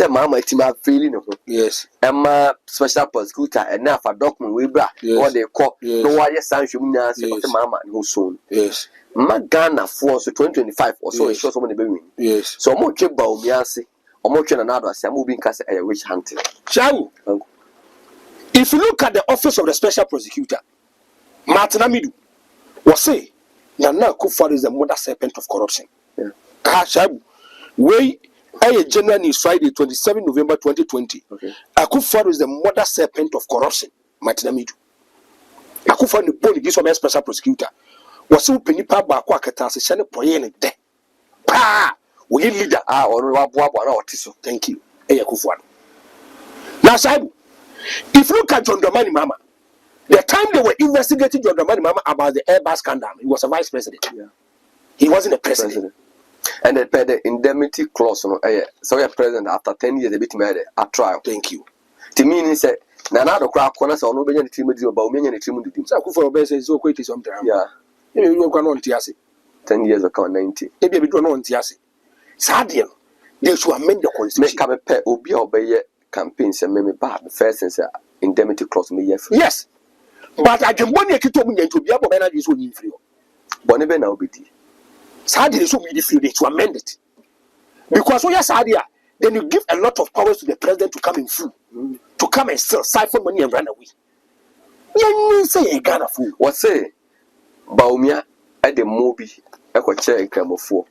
Mahama itima failing. Yes. Emma special prosecutor and now for document we bra what they call no why sanction means Mahama who soon. Yes. Magana for so 2025 or so sure somebody be win. Yes. So mo che Bawumia say or mo che Nanado say mo bin kase a witch hunting. Shawu. If you look at the office of the special prosecutor, Martin Amidu was say Nana Akufo-Addo is the mother serpent of corruption. Shawu. Way General News Friday 27 November 2020. Okay. Akufo-Addo is the mother serpent of corruption. Martin Amidu. Akufo-Addo the body this one special prosecutor. Was so penny pa ba kwa kata se shane poye de. Pa! We leader or Wabwa. Thank you. Akufo-Addo. Now Shawu. If you look at John Dramani Mahama, the time they were investigating John Dramani Mahama about the Airbus scandal, he was a vice president. Yeah. He wasn't a president. And the indemnity clause, so a president after 10 years, a bit made a trial. Thank you. To me, he said, Nanado crack corners or no better team about me and a team with him. So Akufo-Addo says so quick sometimes. Yeah. You don't go on Tiasi. 10 years ago, 90. Maybe we don't know on Tiasi. Sadian, they should amend the constitution. Make a pair Obi obey campaigns and maybe bad the first since indemnity clause me. Yes. But I can money to me to be able to manage so free. Bonnie now be Sadian so we free to amend it. Because when you're Sadia, then you give a lot of powers to the president to come in full, to come and sell, siphon money and run away. You say a Ghana fool. What say? Bawumia at the movie, I could chair in Cremo 4.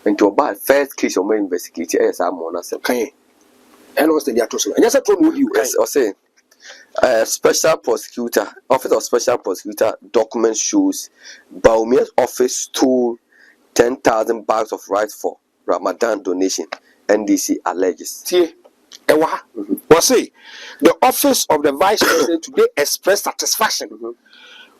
And to about first case of my investigator as I'm on us. Okay. And what's the atrocity? And yes, I told you, yes, or say, special prosecutor, office of special prosecutor document shows Bawumia's office stole 10,000 bags of rice for Ramadan donation. NDC alleges. See, what say? The office of the vice president today expressed satisfaction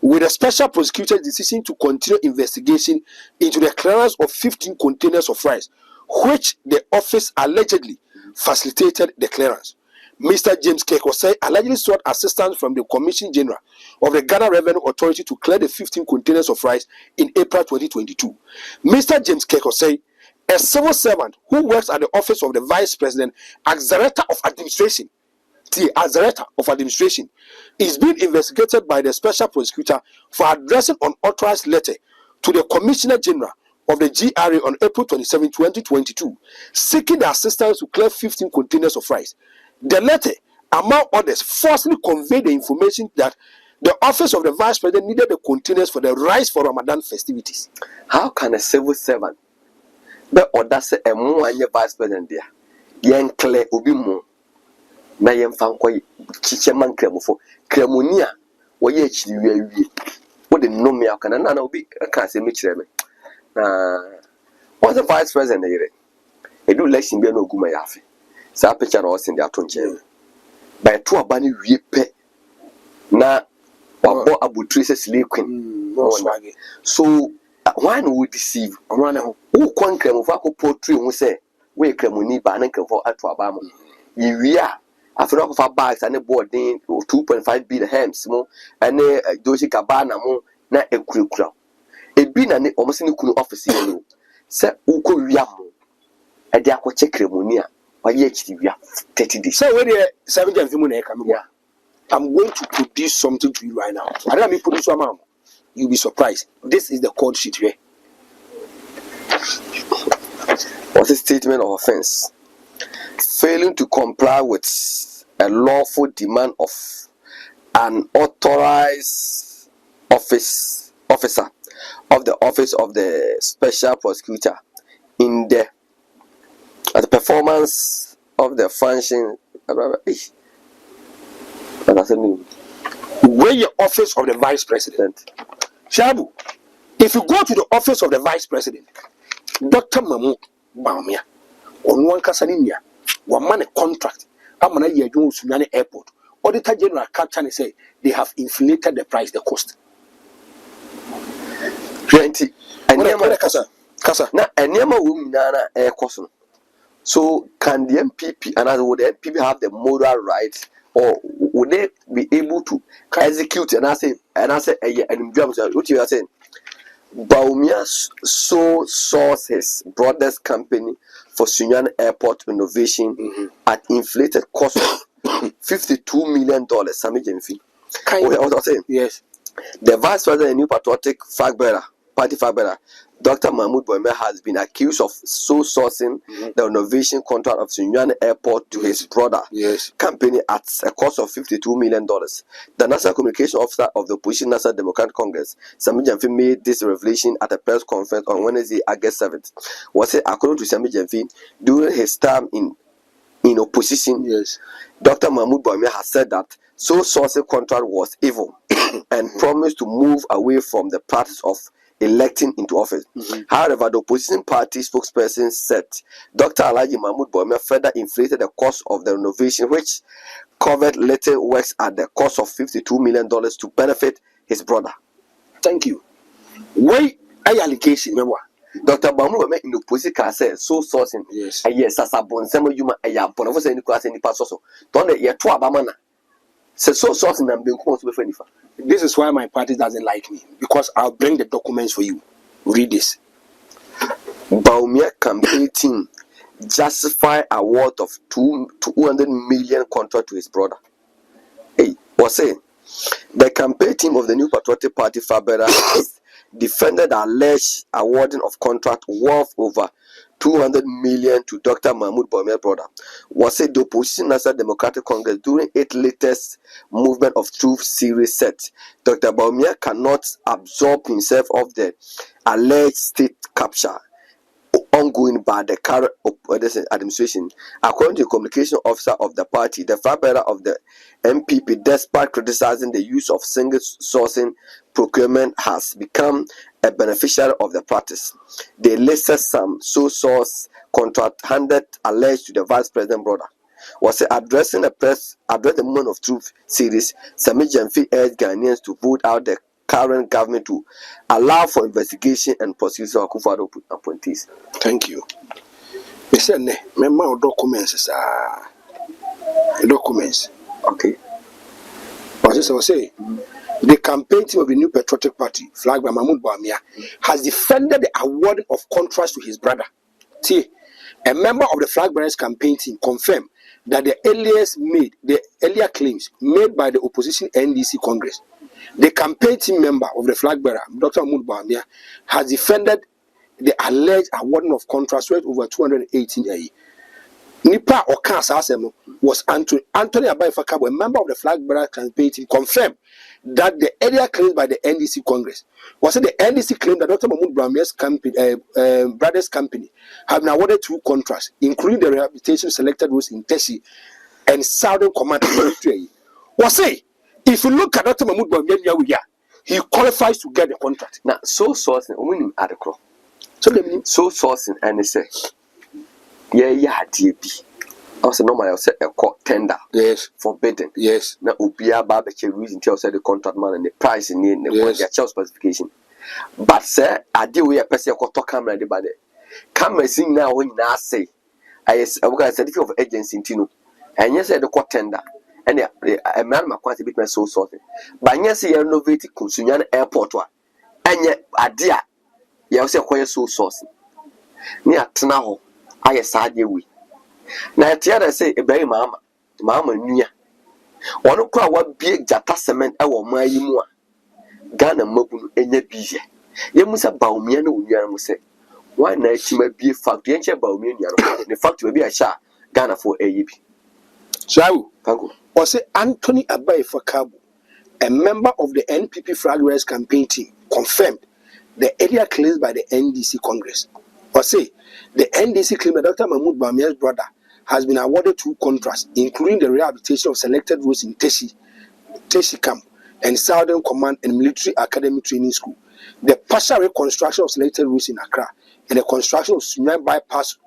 with the special prosecutor's decision to continue investigation into the clearance of 15 containers of rice, which the office allegedly facilitated the clearance. Mr. James Kekosei allegedly sought assistance from the Commissioner General of the Ghana Revenue Authority to clear the 15 containers of rice in April 2022. Mr. James Kekosei, a civil servant who works at the office of the Vice President as Director of Administration, is being investigated by the Special Prosecutor for addressing an unauthorized letter to the Commissioner General of the GRA on April 27, 2022, seeking the assistance to clear 15 containers of rice. The letter, among others, falsely conveyed the information that the office of the Vice President needed the containers for the rice for Ramadan festivities. How can a civil servant be order say a more Vice President there? Yen clear obi na yen fan koy chicheman kremofo kremonia wo ye chiri wie wo de no me akana na obi ka se me chire me na what's the Vice President here edu election be no guma yafe sa picture na o sin de atonche by to abani wie pe na wabo abutri se slay queen so why no we deceive run who kon kremofo akopotri hu se we kremoni ba na kremofo ato abamo yiwia after of our bags and a boarding 2.5 billion hems mo and a doji cabana mo na a crew crowd. A bin and almost in the office say uko yamo a diaco check remonia or yet we are 30 days. So when you're 7 I'm going to produce something to you right now. I don't mean produce your mom. You'll be surprised. This is the code sheet here. What's a statement of offense? Failing to comply with a lawful demand of an authorized officer of the office of the special prosecutor in the performance of the function. Where your office of the Vice President, Shabu, if you go to the office of the Vice President, Dr. Mamu Baumia, on one Casaninia, one man a contract. I'm gonna hear you Sunyani Airport. Auditor General captain say they have inflated the price, the cost. 20 and Kasa. Now, and Yama woman air cost. So, can the MPP and would the MPP have the moral right, or would they be able to execute? And I say, and what you are saying? Baumia so sourced his brother's company for Sunyani Airport renovation at inflated cost of $52 million. Yes. The Vice President and New Patriotic Party flag bearer, Dr. Mahmoud Boime, has been accused of sourcing the renovation contract of Sunyani Airport to his brother company at a cost of $52 million. The National Communication Officer of the opposition National Democratic Congress, Sami Jamfi, made this revelation at a press conference on Wednesday, August 7th. Was it according to Sami Jamfi, during his time in opposition, Dr. Mahmoud Boime has said that sourcing contract was evil and promised to move away from the practice of electing into office. However, the opposition party spokesperson said Dr. Alhaji Mahmoud Boime further inflated the cost of the renovation, which covered little works at the cost of $52 million to benefit his brother. Thank you. Why I allegation, remember? Dr. Mahmoud Boime in the opposition can say so sourcing. Yes, as a bon semo yuma a yapon of any class any pass also. Don't let your 2 abamana. So sourcing and being close to be. This is why my party doesn't like me, because I'll bring the documents for you. Read this. Baumia campaign team justify award of 200 million contract to his brother. Hey, what's it? The campaign team of the New Patriotic Party Fabera defended the alleged awarding of contract worth over 200 million to Dr. Mahmoud Boime's brother. Was it the opposition National Democratic Congress during its latest Movement of Truth series set? Dr. Boime cannot absorb himself of the alleged state capture ongoing by the current administration. According to the communication officer of the party, the flag bearer of the MPP, despite criticizing the use of single sourcing procurement, has become a beneficiary of the practice. They listed some sole source contract handed alleged to the Vice President brother. Was addressing the Moment of Truth series, Sami Jamfi urged Ghanaians to vote out the current government to allow for investigation and prosecution of Akufo-Addo appointees. Thank you. Documents documents. Okay. What I was saying, the campaign team of the new patriotic party, flagged by Mahmoud Bawumia, has defended the awarding of contracts to his brother. See, a member of the flag bearers campaign team confirmed that the earlier claims made by the opposition NDC Congress. The campaign team member of the flag bearer, Dr. Mahmoud Bawumia, has defended the alleged awarding of contracts worth over 218 a year. Nipa or Kansa was Anthony Abayefakabo, a member of the flag bearer campaign team, confirmed that the earlier claims by the NDC Congress was that the NDC claimed that Dr. Mahmoud Bawumia's brothers company have been awarded 2 contracts, including the rehabilitation selected routes in Teshi and Southern Command. Was say, if you look at Dr. Mahmoud Bawumia, he qualifies to get the contract. Now, so sourcing, winning article. So sourcing, and they say, yeah, DB. Also, normally I'll say a court tender. Yes. For bidding. Yes. Now, Ubia Barbecue reason tells the contract man and the price in the their specification. But, sir, I deal with a person who talk camera the body. Camera sing now when I say, I got a certificate of agency in Tino. And yes, the court tender. And a man my quite a bit my soul sorting. But yes, you innovative Kunsunyan airport. And yet, a dear, you also acquire soul sourcing. Near Tanaho, I sad you we. Now, I say, a very Mahama, near. One crowd what big jata cement, our my more. Ghana Mobun, and your busy. You must have Baumiano, you say. Why not she might be a fact, the ancient Baumian, the fact will be a shah, Ghana for AEP. So, was it Anthony Abayefakabo, a member of the NPP flag bearers campaign team, confirmed the earlier claims by the NDC Congress. Was say the NDC claimed that Dr. Mahmoud Bawumia's brother has been awarded 2 contracts, including the rehabilitation of selected routes in Teshi Camp and Southern Command and Military Academy Training School, the partial reconstruction of selected routes in Accra, and the construction of Sunyani Bypass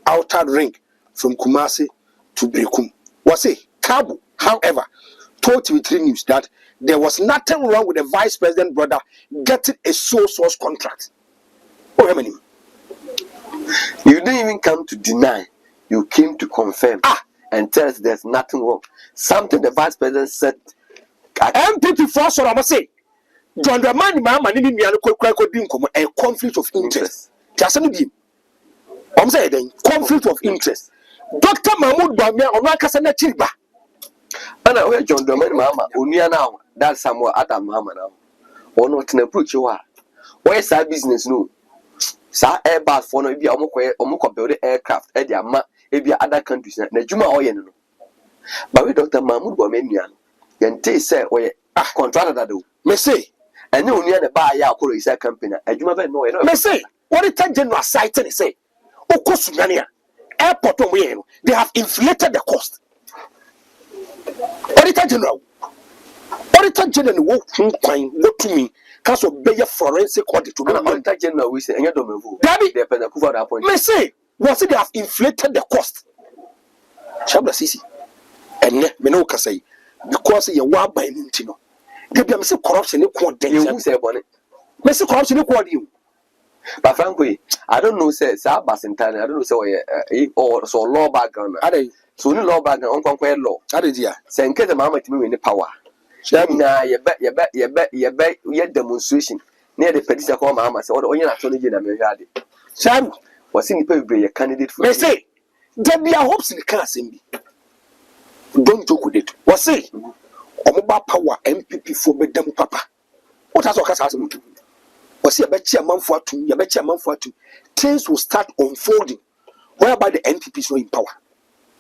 outer ring from Kumasi to Brekum. Was it Kabu, however, told TV3 News that there was nothing wrong with the vice president brother getting a sole source contract. Oh, how many? You didn't even come to deny. You came to confirm and tell us there's nothing wrong. Something the vice president said. MPP first, what I must say. John Dramani Mahama didn't a conflict of interest. I'm saying conflict of interest. Dr. Mahmoud Bawumia on Wakasana Chiba. And I heard John Dramani Mahama, Unia now. That's somewhere Adam Mahama now. Or not in a approach you are. Where's that business no? Sa Airbus for no be omoko build aircraft e dia ma e bia other countries na juma oye no. But we Dr. Mahmoud Bawumia no. Yente say oye contractor that do. Me say and you near the bar ya akoro is a company. Adwuma be no. Me say what it general site and say Okosunyania airport they have inflated the cost. Auditor General what to me because of better forensic audit to Auditor General we say and you don't move. Me say was it they have inflated the cost. Shabla Sisi and me no say because you wa by Nintino. Give them say corruption you say bonnet. Me say corruption you. But frankly, I don't know say Airbus in Thailand. I don't know say or so law background. So no law background on conquer law. Say in case the Mahama to me in the power. Nah, you bet demonstration near the petition called Mahama. So all your attorney general me had it. Sam was in the paper be a candidate for. Me say there be a hopes in the car assembly. Don't joke with it. Was say Omoba power MPP for bedam papa. What has occurred? Was a betcha man for two, things will start unfolding whereby the NPP is not in power.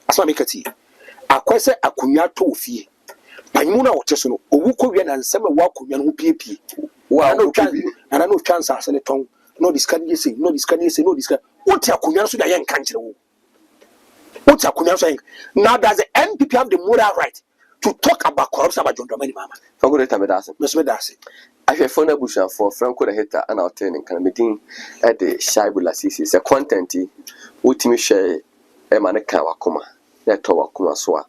As I make it here, I question a cunyato fee. Pamuna or Tesson, or Wukovian and some Wakuyan who PP. Well, I know chance as a tongue, no discarding, no discarding, no discard. What's a cunyan to the young country? What's a cunyan saying? Now, does the NPP have the moral right to talk about corruption about John Dramani Mahama? For good time, Miss Medasi. I have phone Busha for Franco the Hater and our turning can be deemed at the Shaibula CC. A content which me share a manaka wakuma, that wakuma swa.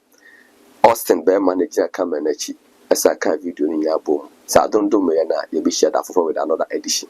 Austin Bear manager come and as I can't video in your boom. So I don't do me and you be shared after with another edition.